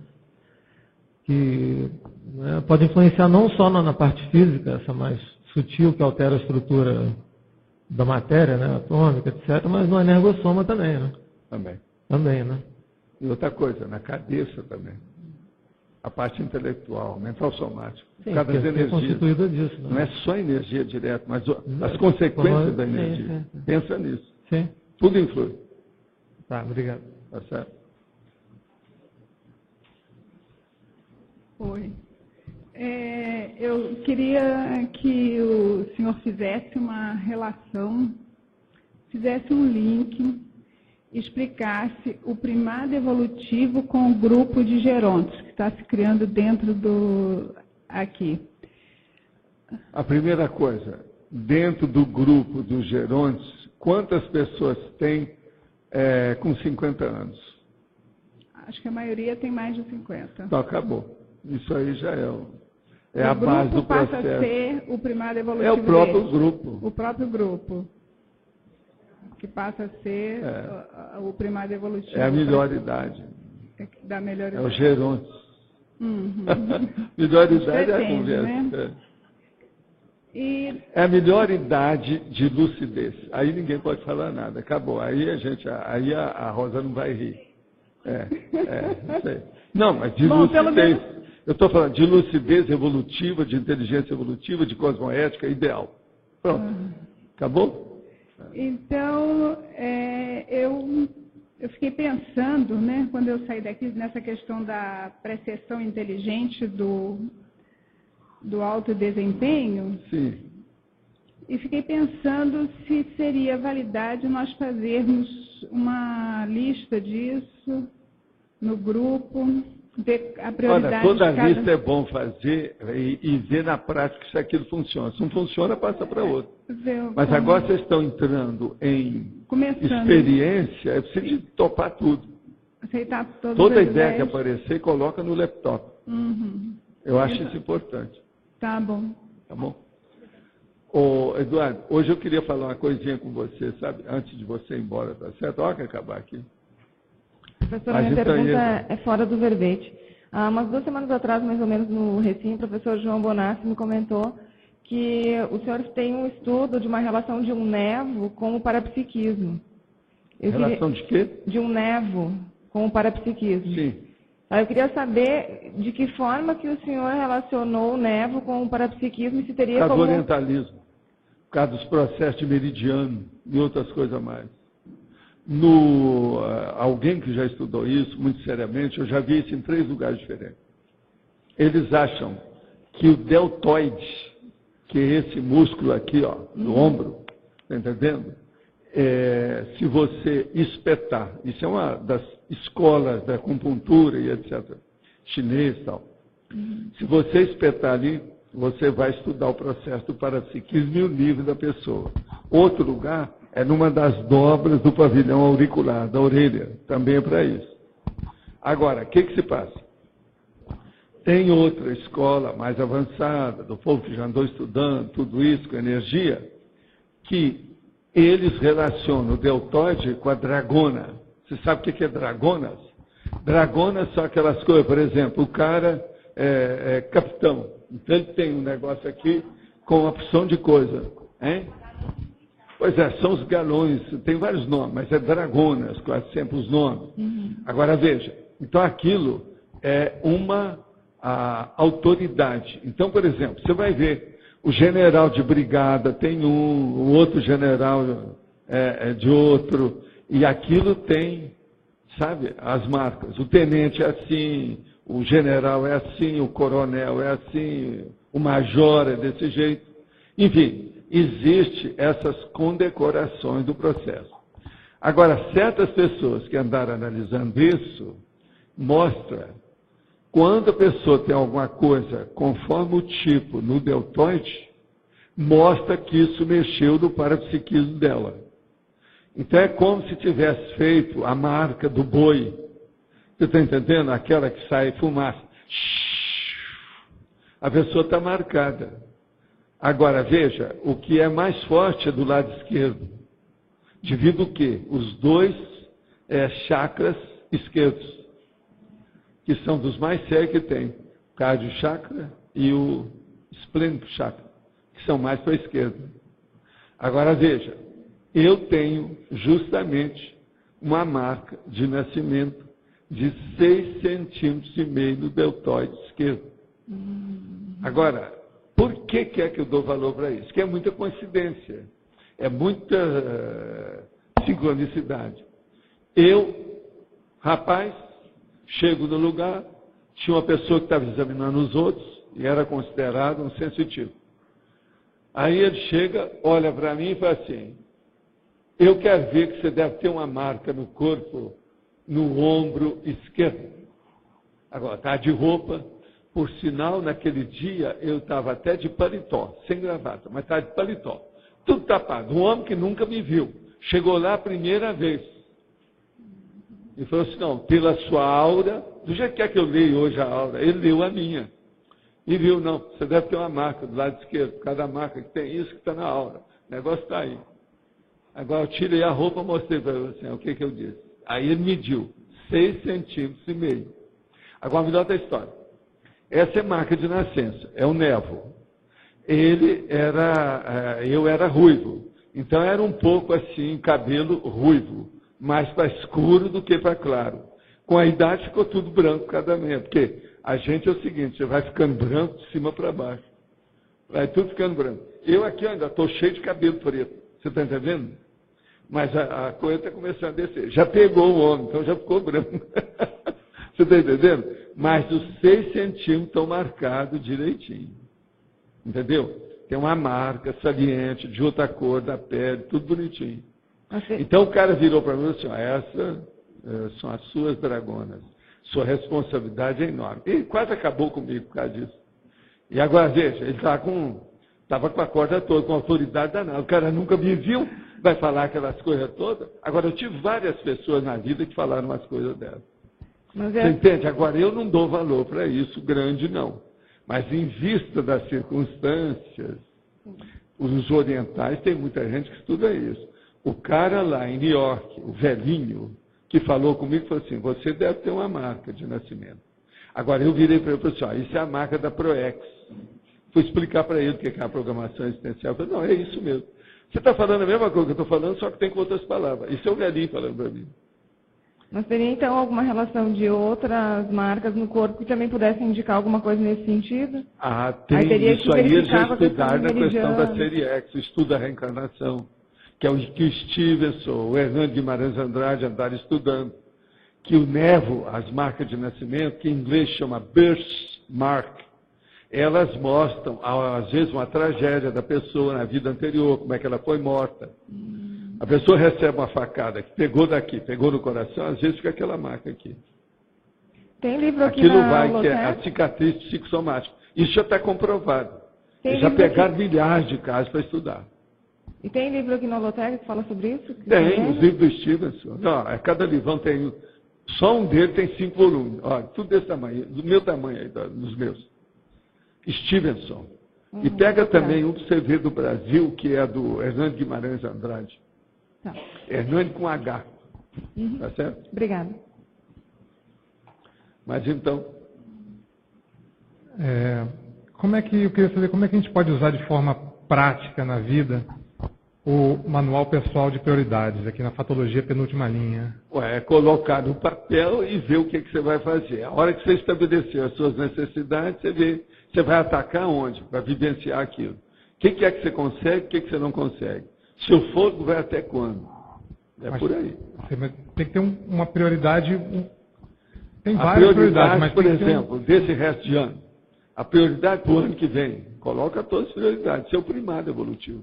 Que pode influenciar não só na parte física, essa mais sutil, que altera a estrutura da matéria, né? Atômica, etc., mas no energossoma também, né? Também, né? E outra coisa, na cabeça também. A parte intelectual, mental somático. Sim, por causa das energias. Constituída disso, né? Não é só energia direta, mas as consequências da energia. Sim. Pensa nisso. Sim. Tudo influi. Tá, obrigado. Tá certo? Oi. Eu queria que o senhor fizesse uma relação, fizesse um link, explicasse o primado evolutivo com o grupo de gerontos que está se criando dentro do aqui. A primeira coisa, dentro do grupo dos gerontos, quantas pessoas tem com 50 anos? Acho que a maioria tem mais de 50. Então, acabou. Isso aí já é a base do processo. Passa a ser o primado evolutivo. É o próprio grupo. O próprio grupo. Que passa a ser o primado evolutivo. É a melhor idade. Da melhor idade. É o gerontos. Uhum. Melhor idade é a Pretende, conversa. né? É a melhor idade de lucidez. Aí ninguém pode falar nada. Acabou. Aí a Rosa não vai rir. Não sei. Não, mas de lucidez. Eu estou falando de lucidez evolutiva, de inteligência evolutiva, de cosmoética ideal. Pronto. Acabou? Então, eu fiquei pensando, né, quando eu saí daqui, nessa questão da percepção inteligente do alto desempenho. Sim. E fiquei pensando se seria validade nós fazermos uma lista disso no grupo, ver a prioridade. Olha, toda lista é bom fazer e ver na prática se aquilo funciona. Se não funciona, passa para outro. Mas agora vocês estão entrando em experiência, é preciso topar tudo. Aceitar toda ideia que aparecer, coloca no laptop. Uhum. Eu acho isso importante. Tá bom. Tá bom? Ô, Eduardo, hoje eu queria falar uma coisinha com você, sabe? Antes de você ir embora, tá certo? Olha que acabar aqui. Professor, minha pergunta é fora do verbete. Há umas 2 semanas atrás, mais ou menos, no Recim, o professor João Bonassi me comentou que os senhores têm um estudo de uma relação de um nevo com o parapsiquismo. Relação de quê? De um nevo com o parapsiquismo. Sim. Eu queria saber de que forma que o senhor relacionou o nevo com o parapsiquismo e se teria como... Por causa como... do orientalismo, por causa dos processos de meridiano e outras coisas mais. Alguém que já estudou isso muito seriamente, eu já vi isso em 3 lugares diferentes. Eles acham que o deltoide, que é esse músculo aqui, ó, no ombro, está entendendo? Se você espetar, isso é uma das escolas da acupuntura e etc., chinês e tal. Se você espetar ali, você vai estudar o processo do parapsiquismo e o nível da pessoa. Outro lugar é numa das dobras do pavilhão auricular, da orelha, também é para isso. Agora, o que se passa? Tem outra escola mais avançada, do povo que já andou estudando tudo isso com energia, que eles relacionam o deltoide com a dragona. Você sabe o que é dragonas? Dragonas são aquelas coisas, por exemplo, o cara capitão. Então ele tem um negócio aqui com uma opção de coisa. Hein? Pois é, são os galões, tem vários nomes, mas é dragonas, quase sempre os nomes. Agora veja, então aquilo é uma autoridade. Então, por exemplo, você vai ver, o general de brigada tem o outro general é de outro, e aquilo tem, sabe, as marcas. O tenente é assim, o general é assim, o coronel é assim, o major é desse jeito. Enfim, existe essas condecorações do processo. Agora, certas pessoas que andaram analisando isso, mostra quando a pessoa tem alguma coisa conforme o tipo no deltoide, mostra que isso mexeu no parapsiquismo dela. Então é como se tivesse feito a marca do boi. Você está entendendo? Aquela que sai fumaça. A pessoa está marcada. Agora, veja, o que é mais forte é do lado esquerdo. Devido o quê? Os dois chakras esquerdos, que são dos mais sérios que tem. O cardio chakra e o esplênico chakra, que são mais para a esquerda. Agora, veja, eu tenho justamente uma marca de nascimento de 6,5 centímetros no deltoide esquerdo. Agora, por que é que eu dou valor para isso? Que é muita coincidência, é muita sincronicidade. Eu, rapaz, chego no lugar, tinha uma pessoa que estava examinando os outros e era considerado um sensitivo. Aí ele chega, olha para mim e fala assim, eu quero ver que você deve ter uma marca no corpo, no ombro esquerdo. Agora, está de roupa. Por sinal, naquele dia, eu estava até de paletó, sem gravata, mas estava de paletó. Tudo tapado. Um homem que nunca me viu. Chegou lá a primeira vez. E falou assim, não, pela sua aura, do jeito que é que eu leio hoje a aura, ele leu a minha. E viu, não, você deve ter uma marca do lado esquerdo. Cada marca que tem isso que está na aura. O negócio está aí. Agora eu tirei a roupa e mostrei para ele assim, o que eu disse. Aí ele mediu 6,5 centímetros. Agora me dá outra história. Essa é marca de nascença, é o nevo. Eu era ruivo. Então era um pouco assim, cabelo ruivo, mais para escuro do que para claro. Com a idade ficou tudo branco cada vez, porque a gente é o seguinte, você vai ficando branco de cima para baixo. Vai tudo ficando branco. Eu aqui ainda estou cheio de cabelo preto, você está entendendo? Mas a coisa está começando a descer. Já pegou o homem, então já ficou branco. Você está entendendo? Mas os 6 centímetros estão marcados direitinho. Entendeu? Tem uma marca saliente, de outra cor da pele, tudo bonitinho. Então o cara virou para mim e disse assim, essas são as suas dragonas. Sua responsabilidade é enorme. Ele quase acabou comigo por causa disso. E agora, veja, ele estava com a corda toda, com a autoridade danada. O cara nunca me viu, vai falar aquelas coisas todas. Agora, eu tive várias pessoas na vida que falaram umas coisas dessas. Você entende? Agora, eu não dou valor para isso, grande não. Mas em vista das circunstâncias, os orientais, tem muita gente que estuda isso. O cara lá em New York, o velhinho, que falou comigo, falou assim, você deve ter uma marca de nascimento. Agora, eu virei para ele e falei assim, isso é a marca da ProEx. Fui explicar para ele o que é a programação existencial. Eu falei, não, é isso mesmo. Você está falando a mesma coisa que eu estou falando, só que tem com outras palavras. Isso é o velhinho falando para mim. Mas teria, então, alguma relação de outras marcas no corpo que também pudessem indicar alguma coisa nesse sentido? Ah, tem. Isso aí eles já estudaram na questão da série X, o estudo da reencarnação, que é o que o Stevenson, o Hernando Guimarães Andrade andaram estudando, que o nevo, as marcas de nascimento, que em inglês chama birthmark, elas mostram, às vezes, uma tragédia da pessoa na vida anterior, como é que ela foi morta. A pessoa recebe uma facada que pegou daqui, pegou no coração, às vezes fica aquela marca aqui. Tem livro aqui Aquilo na vai, Holotec? que é a cicatriz psicossomática. Isso já está comprovado. Eles já pegaram milhares de casos para estudar. E tem livro aqui na Holotec que fala sobre isso? Tem, os livros do Stevenson. Não, cada livrão tem, só um deles tem 5 volumes. Olha, tudo desse tamanho, do meu tamanho aí, dos meus. Stevenson. E pega também um que você vê do Brasil, que é do Hernando Guimarães Andrade. Tá. Hernando com H. Tá certo? Obrigada. Mas então, Eu queria saber como é que a gente pode usar de forma prática na vida o manual pessoal de prioridades, aqui na fatologia penúltima linha. É colocar no papel e ver o que você vai fazer. A hora que você estabelecer as suas necessidades, você vê, você vai atacar onde? Para vivenciar aquilo. O que é que você consegue, o que você não consegue? Seu fogo vai até quando? Por aí. Tem que ter uma prioridade. Tem a várias prioridades, mas por exemplo, desse resto de ano. A prioridade para o ano que vem. Coloca todas as prioridades. Seu primado evolutivo.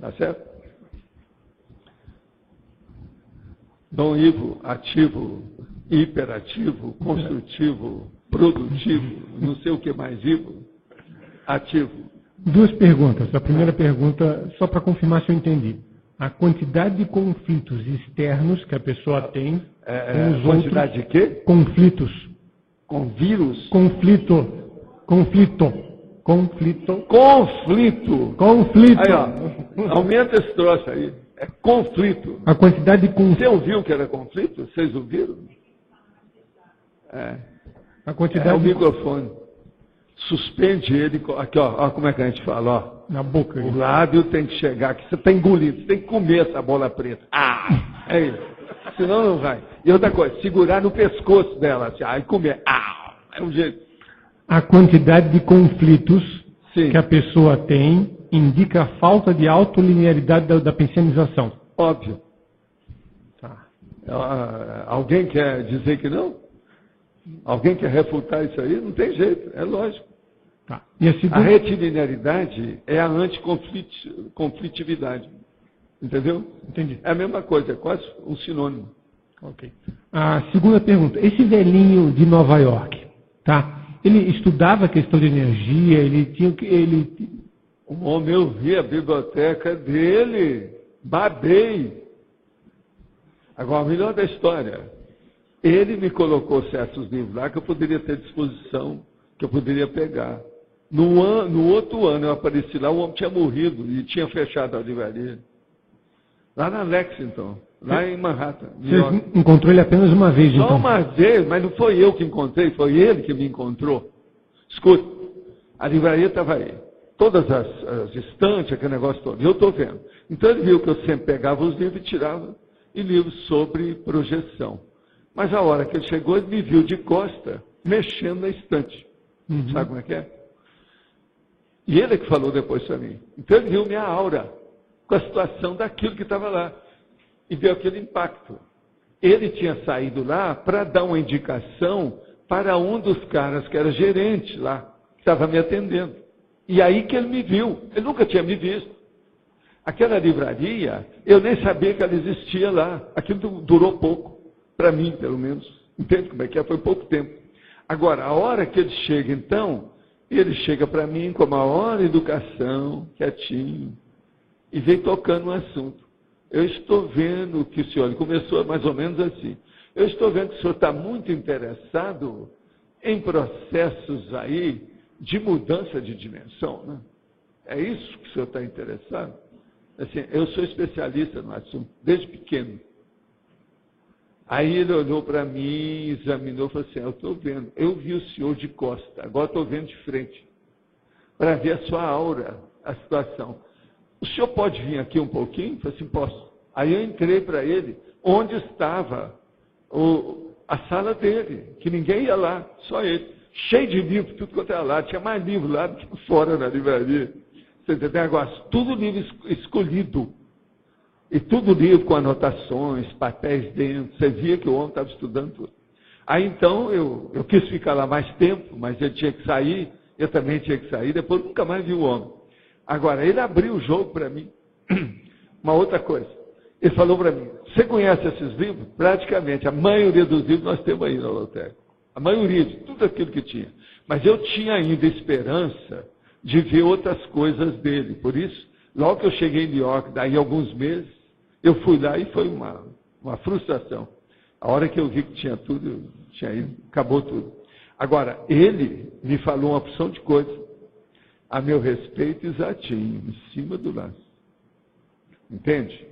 Tá certo? Dom Ivo, ativo, hiperativo, construtivo, produtivo, não sei o que mais Ivo. Ativo. Duas perguntas. A primeira pergunta, só para confirmar se eu entendi. A quantidade de conflitos externos que a pessoa tem com os quantidade outros... de quê? Conflitos. Com vírus? Conflito. Aí, ó. Aumenta esse troço aí. É conflito. A quantidade de conflitos. Você ouviu que era conflito? Vocês ouviram? A quantidade é o microfone. Suspende ele. Aqui, ó como é que a gente fala, ó. Na boca. O lábio tem que chegar aqui. Você está engolindo. Você tem que comer essa bola preta. É isso. Senão não vai. E outra coisa, segurar no pescoço dela, assim, e comer. É um jeito. A quantidade de conflitos Sim. que a pessoa tem indica a falta de autolinearidade da pensionização. Óbvio. Tá. Alguém quer dizer que não? Alguém quer refutar isso aí? Não tem jeito, é lógico. Tá. E a retilinearidade é a anticonflitividade. Entendeu? Entendi. É a mesma coisa, é quase um sinônimo. Ok. A segunda pergunta. Esse velhinho de Nova York, tá? Ele estudava a questão de energia, O homem, eu vi a biblioteca dele, babei. Agora, o melhor da história, ele me colocou certos livros lá que eu poderia ter disposição, que eu poderia pegar. No outro ano eu apareci lá, o homem tinha morrido e tinha fechado a livraria. Lá na Lexington, lá em Manhattan. Você encontrou ele apenas uma vez, Só então? uma vez, mas não foi eu que encontrei, foi ele que me encontrou. Escuta, a livraria estava aí. Todas as estantes, aquele negócio todo. E eu estou vendo. Então ele viu que eu sempre pegava os livros e tirava, e livros sobre projeção. Mas a hora que ele chegou, ele me viu de costa, mexendo na estante. Sabe como é que é? E ele é que falou depois para mim. Então ele viu minha aura com a situação daquilo que estava lá. E deu aquele impacto. Ele tinha saído lá para dar uma indicação para um dos caras que era gerente lá, que estava me atendendo. E aí que ele me viu. Ele nunca tinha me visto. Aquela livraria, eu nem sabia que ela existia lá. Aquilo durou pouco. Para mim, pelo menos. Entende como é que é? Foi pouco tempo. Agora, a hora que ele chega, então, ele chega para mim com a maior educação, quietinho, e vem tocando um assunto. Eu estou vendo que o senhor, ele começou mais ou menos assim, eu estou vendo que o senhor está muito interessado em processos aí de mudança de dimensão, né? É isso que o senhor está interessado? Assim, eu sou especialista no assunto, desde pequeno. Aí ele olhou para mim, examinou e falou assim, eu estou vendo, eu vi o senhor de costa, agora estou vendo de frente, para ver a sua aura, a situação. O senhor pode vir aqui um pouquinho? Eu falei assim, posso. Aí eu entrei para ele, onde estava a sala dele, que ninguém ia lá, só ele. Cheio de livro, tudo quanto era lá, tinha mais livro lá do que fora na livraria. Você entendeu? Agora, tudo livro escolhido. E tudo livro com anotações, papéis dentro. Você via que o homem estava estudando tudo. Aí então eu quis ficar lá mais tempo, mas ele tinha que sair, eu também tinha que sair, depois nunca mais vi o homem. Agora, ele abriu o jogo para mim. Uma outra coisa. Ele falou para mim, você conhece esses livros? Praticamente, a maioria dos livros nós temos aí na Loteco. A maioria de tudo aquilo que tinha. Mas eu tinha ainda esperança de ver outras coisas dele. Por isso, logo que eu cheguei em New York, daí alguns meses, eu fui lá e foi uma frustração. A hora que eu vi que tinha tudo, tinha ido, acabou tudo. Agora, ele me falou uma opção de coisas. A meu respeito, exatinho, em cima do lance. Entende?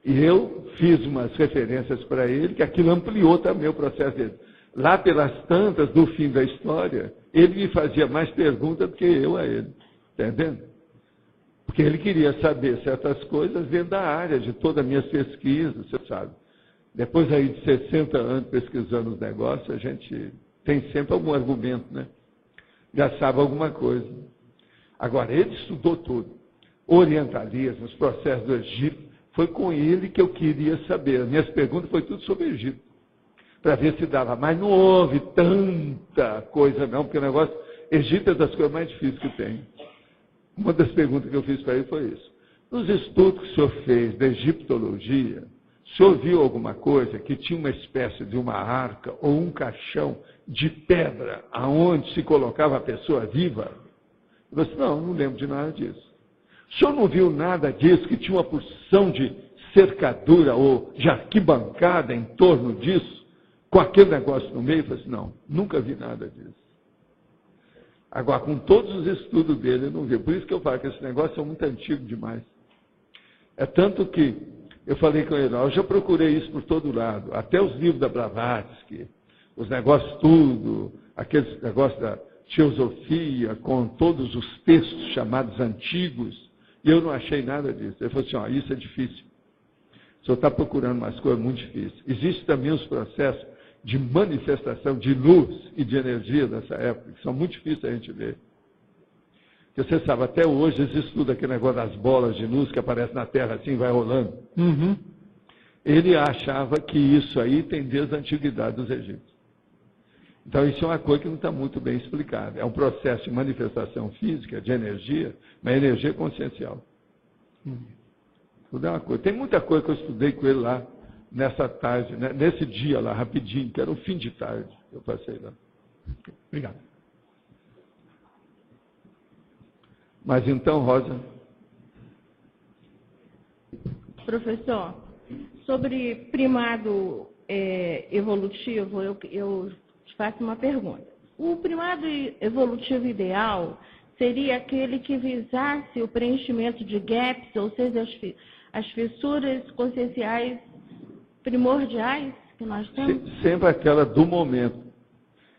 E eu fiz umas referências para ele, que aquilo ampliou também o processo dele. Lá pelas tantas, no fim da história, ele me fazia mais perguntas do que eu a ele. Está entendendo? Porque ele queria saber certas coisas dentro da área, de todas as minhas pesquisas, você sabe. Depois aí de 60 anos pesquisando os negócios, a gente tem sempre algum argumento, né? Já sabe alguma coisa. Agora, ele estudou tudo. Orientalismo, os processos do Egito. Foi com ele que eu queria saber. As minhas perguntas foi tudo sobre o Egito. Para ver se dava. Mas não houve tanta coisa não, porque o negócio... Egito é das coisas mais difíceis que tem. Uma das perguntas que eu fiz para ele foi isso. Nos estudos que o senhor fez da egiptologia, o senhor viu alguma coisa que tinha uma espécie de uma arca ou um caixão de pedra aonde se colocava a pessoa viva? Eu disse, não lembro de nada disso. O senhor não viu nada disso, que tinha uma porção de cercadura ou de arquibancada em torno disso, com aquele negócio no meio? Eu falei assim, não, nunca vi nada disso. Agora, com todos os estudos dele, eu não vi. Por isso que eu falo que esse negócio é muito antigo demais. É tanto que eu falei com ele, eu já procurei isso por todo lado, até os livros da Blavatsky, os negócios tudo, aqueles negócios da teosofia, com todos os textos chamados antigos, e eu não achei nada disso. Ele falou assim, isso é difícil. O senhor está procurando umas coisas muito difíceis. Existem também os processos de manifestação de luz e de energia dessa época, que são muito difíceis a gente ver. Porque você sabe, até hoje eles estudam aquele negócio das bolas de luz que aparecem na Terra assim, vai rolando. Uhum. Ele achava que isso aí tem desde a antiguidade dos egípcios. Então, isso é uma coisa que não está muito bem explicada. É um processo de manifestação física, de energia, mas energia consciencial. Tudo é uma coisa. Tem muita coisa que eu estudei com ele lá, nessa tarde, né? Nesse dia lá, rapidinho, que era o fim de tarde, eu passei lá. Obrigado. Mas então, Rosa... Professor, sobre primado evolutivo, eu te faço uma pergunta. O primado evolutivo ideal seria aquele que visasse o preenchimento de gaps, ou seja, as fissuras conscienciais primordiais que nós temos? Sempre aquela do momento.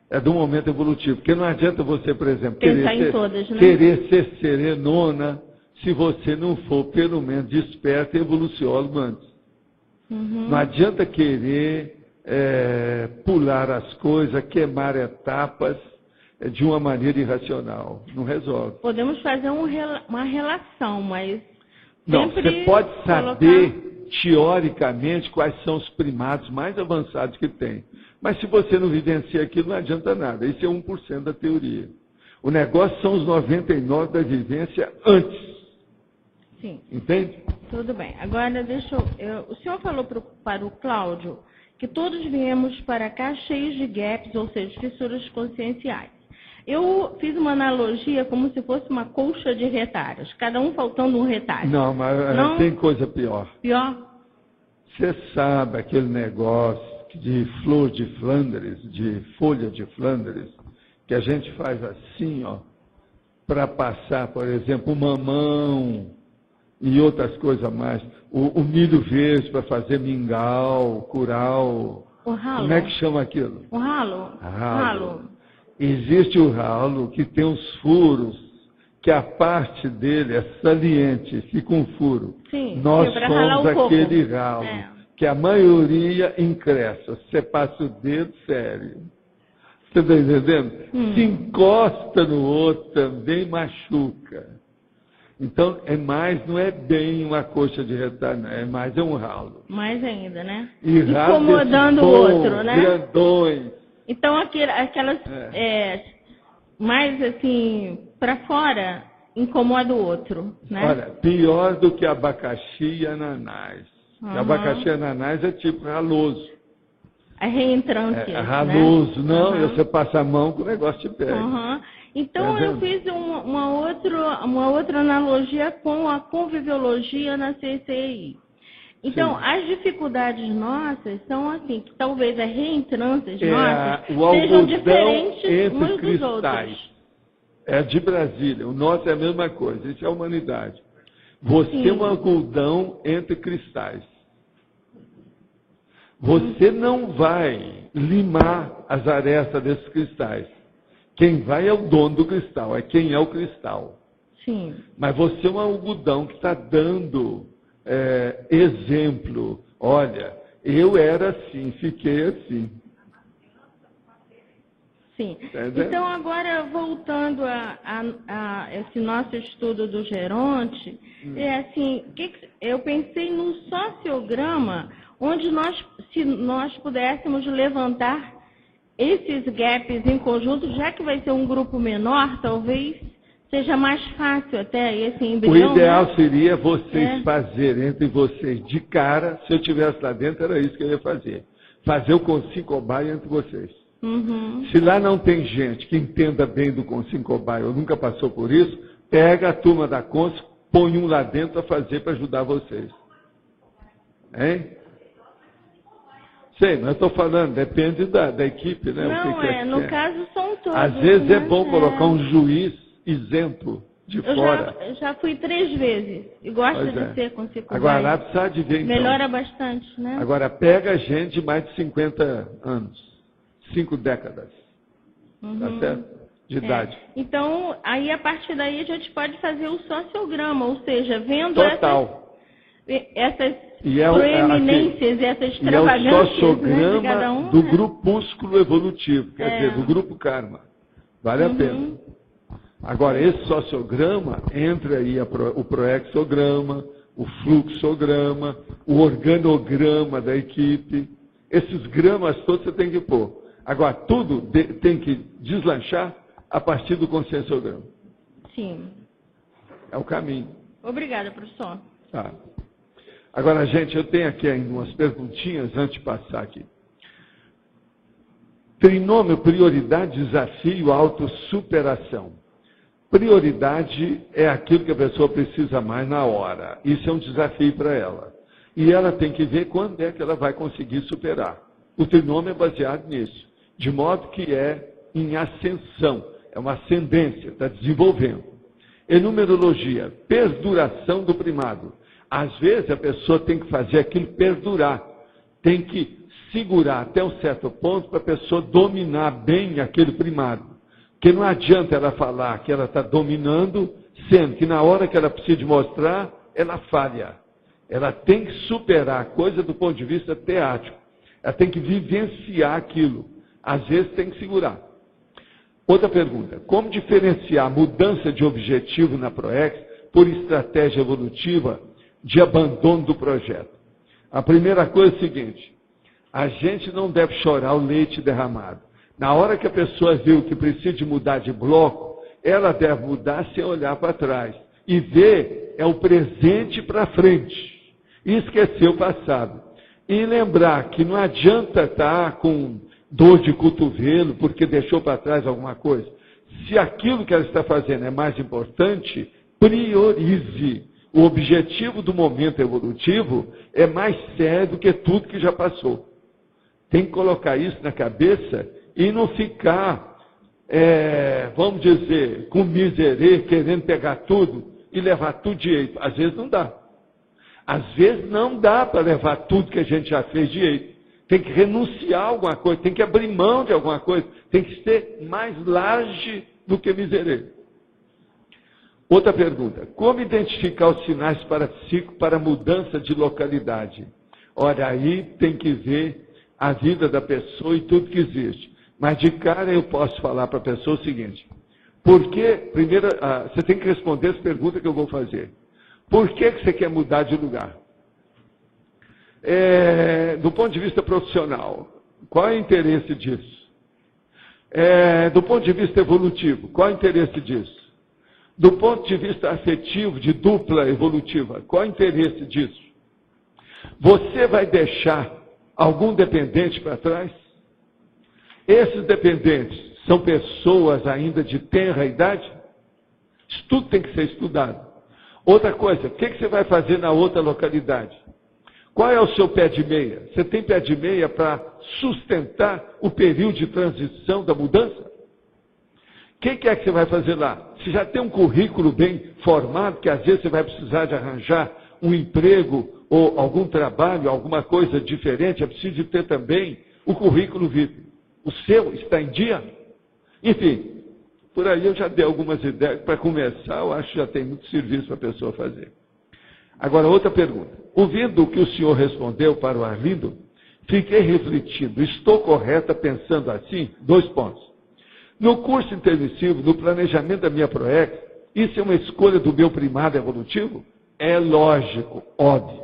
É do momento evolutivo. Porque não adianta você, por exemplo, querer ser serenona se você não for, pelo menos, desperta e evoluciólogo antes. Uhum. Não adianta querer pular as coisas, queimar etapas de uma maneira irracional. Não resolve. Podemos fazer uma relação, mas não, você pode saber, teoricamente, quais são os primados mais avançados que tem. Mas se você não vivencia aquilo, não adianta nada. Isso é 1% da teoria. O negócio são os 99% da vivência antes. Sim. Entende? Tudo bem. Agora, o senhor falou para o Cláudio que todos viemos para cá cheios de gaps, ou seja, fissuras conscienciais. Eu fiz uma analogia como se fosse uma colcha de retalhos, cada um faltando um retalho. Não, mas tem coisa pior. Pior? Você sabe aquele negócio de flor de Flandres, de folha de Flandres, que a gente faz assim, ó, para passar, por exemplo, o mamão e outras coisas mais. O milho verde para fazer mingau, curau. O ralo. Como é que chama aquilo? O ralo. Ralo. Existe o ralo que tem os furos, que a parte dele é saliente, fica um furo. Sim, nós somos aquele ralo. Que a maioria encrespa. Você passa o dedo, sério. Você está entendendo? Se encosta no outro, também machuca. Então, não é bem uma coxa de retalho, é mais um ralo. Mais ainda, né? E incomodando o outro, né? Grandões. Então, aquelas mais assim, para fora, incomoda o outro, né? Olha, pior do que abacaxi e ananás. Uhum. Abacaxi e ananás é tipo raloso. É reentrante. É raloso. Né? Não, você passa a mão que o negócio te pega. Uhum. Então, eu fiz uma outra analogia com a conviviologia na CCI. Então, Sim. as dificuldades nossas são assim, que talvez as reentrâncias nossas sejam diferentes uns dos outros. É de Brasília. O nosso é a mesma coisa. Isso é a humanidade. Você é um algodão entre cristais. Você não vai limar as arestas desses cristais. Quem vai é o dono do cristal, é quem é o cristal. Sim. Mas você é um algodão que está dando exemplo. Olha, eu era assim, fiquei assim. Sim. Entendeu? Então, agora, voltando a esse nosso estudo do Geronte, eu pensei no sociograma, onde se nós pudéssemos levantar esses gaps em conjunto, já que vai ser um grupo menor, talvez seja mais fácil até esse embrião. O ideal, né? seria vocês fazerem entre vocês de cara. Se eu estivesse lá dentro, era isso que eu ia fazer. Fazer o consim cobaia entre vocês. Uhum. Se lá não tem gente que entenda bem do consim cobaia ou nunca passou por isso, pega a turma da Cons, põe um lá dentro a fazer para ajudar vocês. Hein? Sei, mas eu estou falando, depende da equipe, né? Não, no caso são todos. Às vezes né? é bom colocar um juiz isento de fora. Eu já fui 3 vezes e gosto Pois de ser com circo. Agora lá precisa de ver, então. Melhora bastante, né? Agora pega gente de mais de 50 anos, 5 décadas, tá certo? De idade. Então, aí a partir daí a gente pode fazer o sociograma, ou seja, vendo Total. essas E é proeminências, essas e é o extravagâncias, né, de sociograma cada um. do grupúsculo evolutivo, quer dizer, do grupo karma. Vale a pena. Agora, esse sociograma, entra aí o proexograma, o fluxograma, o organograma da equipe. Esses gramas todos você tem que pôr. Agora, tudo tem que deslanchar a partir do conscienciograma. Sim. É o caminho. Obrigada, professor. Tá. Agora, gente, eu tenho aqui ainda umas perguntinhas antes de passar aqui. Trinômio, prioridade, desafio, autossuperação. Prioridade é aquilo que a pessoa precisa mais na hora. Isso é um desafio para ela. E ela tem que ver quando é que ela vai conseguir superar. O trinômio é baseado nisso. De modo que é em ascensão. É uma ascendência, está desenvolvendo. Em numerologia, perduração do primado. Às vezes a pessoa tem que fazer aquilo perdurar. Tem que segurar até um certo ponto para a pessoa dominar bem aquele primado. Porque não adianta ela falar que ela está dominando, sendo que na hora que ela precisa de mostrar, ela falha. Ela tem que superar a coisa do ponto de vista teático. Ela tem que vivenciar aquilo. Às vezes tem que segurar. Outra pergunta. Como diferenciar a mudança de objetivo na PROEX por estratégia evolutiva de abandono do projeto? A primeira coisa é a seguinte. A gente não deve chorar o leite derramado. Na hora que a pessoa viu que precisa de mudar de bloco, ela deve mudar sem olhar para trás. E ver é o presente para frente. E esquecer o passado. E lembrar que não adianta estar com dor de cotovelo porque deixou para trás alguma coisa. Se aquilo que ela está fazendo é mais importante, priorize. O objetivo do momento evolutivo é mais sério do que tudo que já passou. Tem que colocar isso na cabeça e não ficar, vamos dizer, com miserê, querendo pegar tudo e levar tudo direito. Às vezes não dá. Às vezes não dá para levar tudo que a gente já fez direito. Tem que renunciar a alguma coisa, tem que abrir mão de alguma coisa, tem que ser mais large do que miserê. Outra pergunta. Como identificar os sinais parapsíquicos para mudança de localidade? Olha, aí tem que ver a vida da pessoa e tudo que existe. Mas de cara eu posso falar para a pessoa o seguinte. Por que, primeiro, você tem que responder essa pergunta que eu vou fazer. Por que você quer mudar de lugar? Do ponto de vista profissional, qual é o interesse disso? Do ponto de vista evolutivo, qual é o interesse disso? Do ponto de vista afetivo, de dupla evolutiva, qual é o interesse disso? Você vai deixar algum dependente para trás? Esses dependentes são pessoas ainda de tenra idade? Isso tudo tem que ser estudado. Outra coisa, o que você vai fazer na outra localidade? Qual é o seu pé de meia? Você tem pé de meia para sustentar o período de transição da mudança? O que é que você vai fazer lá? Você já tem um currículo bem formado, que às vezes você vai precisar de arranjar um emprego ou algum trabalho, alguma coisa diferente, é preciso ter também o currículo vitae. O seu está em dia? Enfim, por aí eu já dei algumas ideias. Para começar, eu acho que já tem muito serviço para a pessoa fazer. Agora, outra pergunta. Ouvindo o que o senhor respondeu para o Arlindo, fiquei refletindo. Estou correta pensando assim? 2 pontos. No curso intermissivo, no planejamento da minha PROEX, isso é uma escolha do meu primado evolutivo? É lógico, óbvio.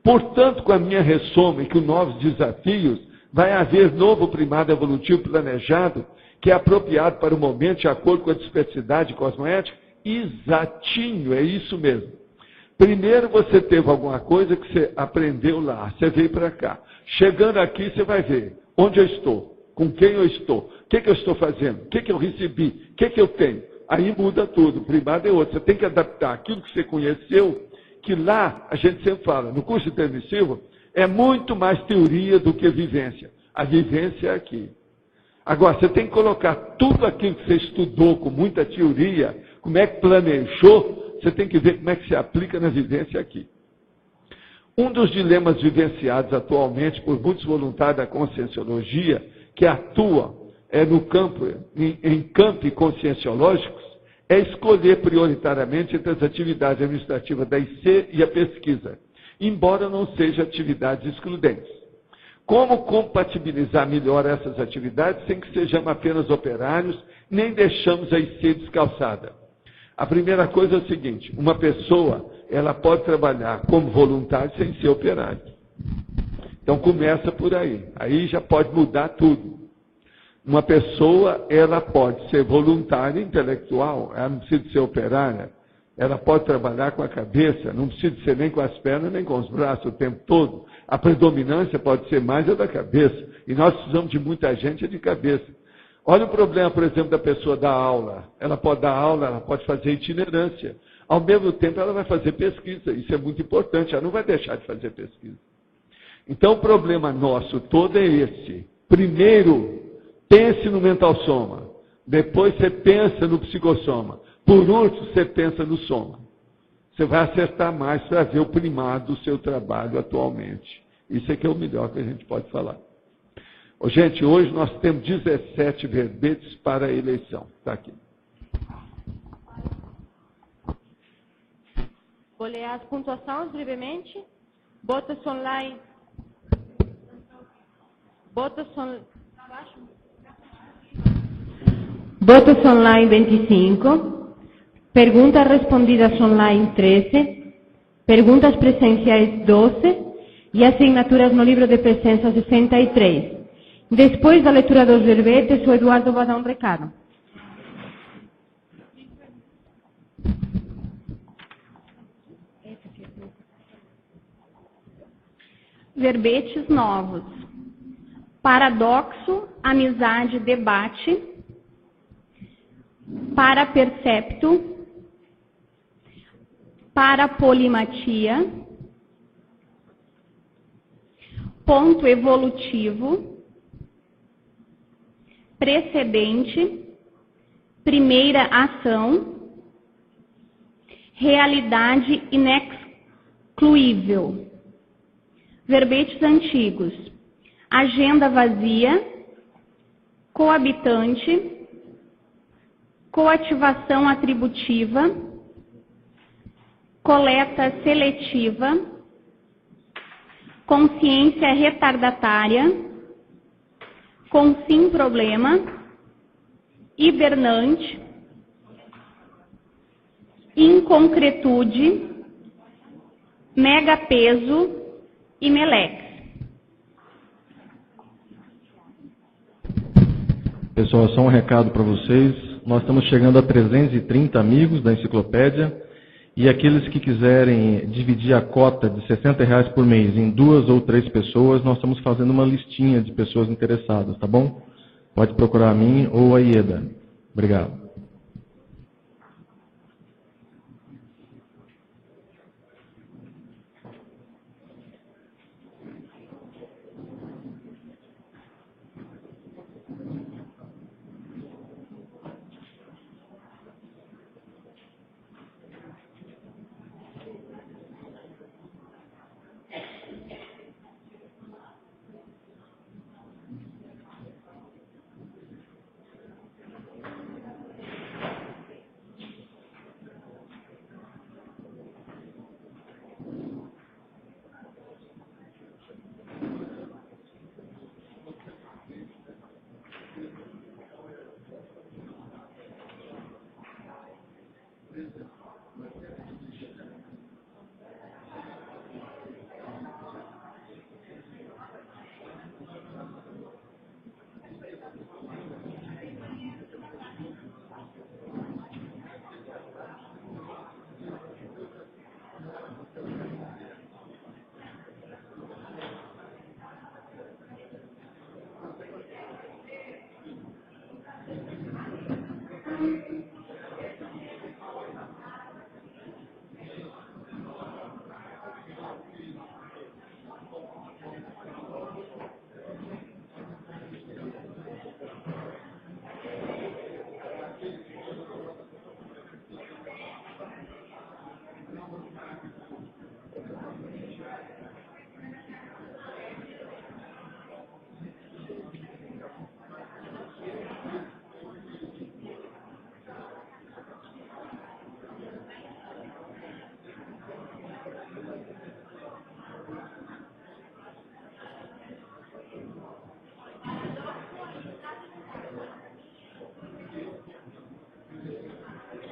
Portanto, com a minha ressoma e com novos desafios, vai haver novo primado evolutivo planejado, que é apropriado para o momento, de acordo com a diversidade cosmoética? Exatinho, é isso mesmo. Primeiro você teve alguma coisa que você aprendeu lá, você veio para cá. Chegando aqui, você vai ver onde eu estou, com quem eu estou, o que eu estou fazendo, o que eu recebi, o que eu tenho. Aí muda tudo, o primado é outro. Você tem que adaptar aquilo que você conheceu, que lá, a gente sempre fala, no curso intermissivo, é muito mais teoria do que vivência. A vivência é aqui. Agora, você tem que colocar tudo aquilo que você estudou com muita teoria, como é que planejou, você tem que ver como é que se aplica na vivência aqui. Um dos dilemas vivenciados atualmente por muitos voluntários da conscienciologia, que atuam no campo, em campi conscienciológicos, é escolher prioritariamente entre as atividades administrativas da IC e a pesquisa, embora não sejam atividades excludentes. Como compatibilizar melhor essas atividades sem que sejamos apenas operários, nem deixamos a IC descalçada? A primeira coisa é o seguinte, uma pessoa, ela pode trabalhar como voluntário sem ser operário. Então começa por aí, aí já pode mudar tudo. Uma pessoa, ela pode ser voluntária intelectual, ela não precisa ser operária, ela pode trabalhar com a cabeça, não precisa ser nem com as pernas, nem com os braços o tempo todo. A predominância pode ser mais a da cabeça, e nós precisamos de muita gente de cabeça. Olha o problema, por exemplo, da pessoa dar aula. Ela pode dar aula, ela pode fazer itinerância. Ao mesmo tempo, ela vai fazer pesquisa, isso é muito importante, ela não vai deixar de fazer pesquisa. Então, o problema nosso todo é esse. Primeiro, pense no mental soma. Depois você pensa no psicossoma. Por último, você pensa no soma. Você vai acertar mais para ver o primado do seu trabalho atualmente. Isso é que é o melhor que a gente pode falar. Gente, hoje nós temos 17 verbetes para a eleição. Está aqui. Vou ler as pontuações brevemente. Votos online. Votos online 25. Perguntas respondidas online 13. Perguntas presenciais 12. E assinaturas no livro de presença 63. Depois da leitura dos verbetes, o Eduardo vai dar um recado. Verbetes novos. Paradoxo, amizade, debate. Parapercepto. Parapolimatia. Ponto evolutivo. Precedente. Primeira ação. Realidade inexcluível. Verbetes antigos. Agenda vazia. Coabitante. Coativação atributiva. Coleta seletiva. Consciência retardatária. Consim problema. Hibernante. Inconcretude. Megapeso e Melex. Pessoal, só um recado para vocês. Nós estamos chegando a 330 amigos da enciclopédia e aqueles que quiserem dividir a cota de R$60 por mês em 2 ou 3 pessoas, nós estamos fazendo uma listinha de pessoas interessadas, tá bom? Pode procurar a mim ou a Ieda. Obrigado.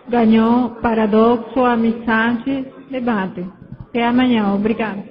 Ganhou Paradoxo, Amizade, Debate. Até amanhã. Obrigada.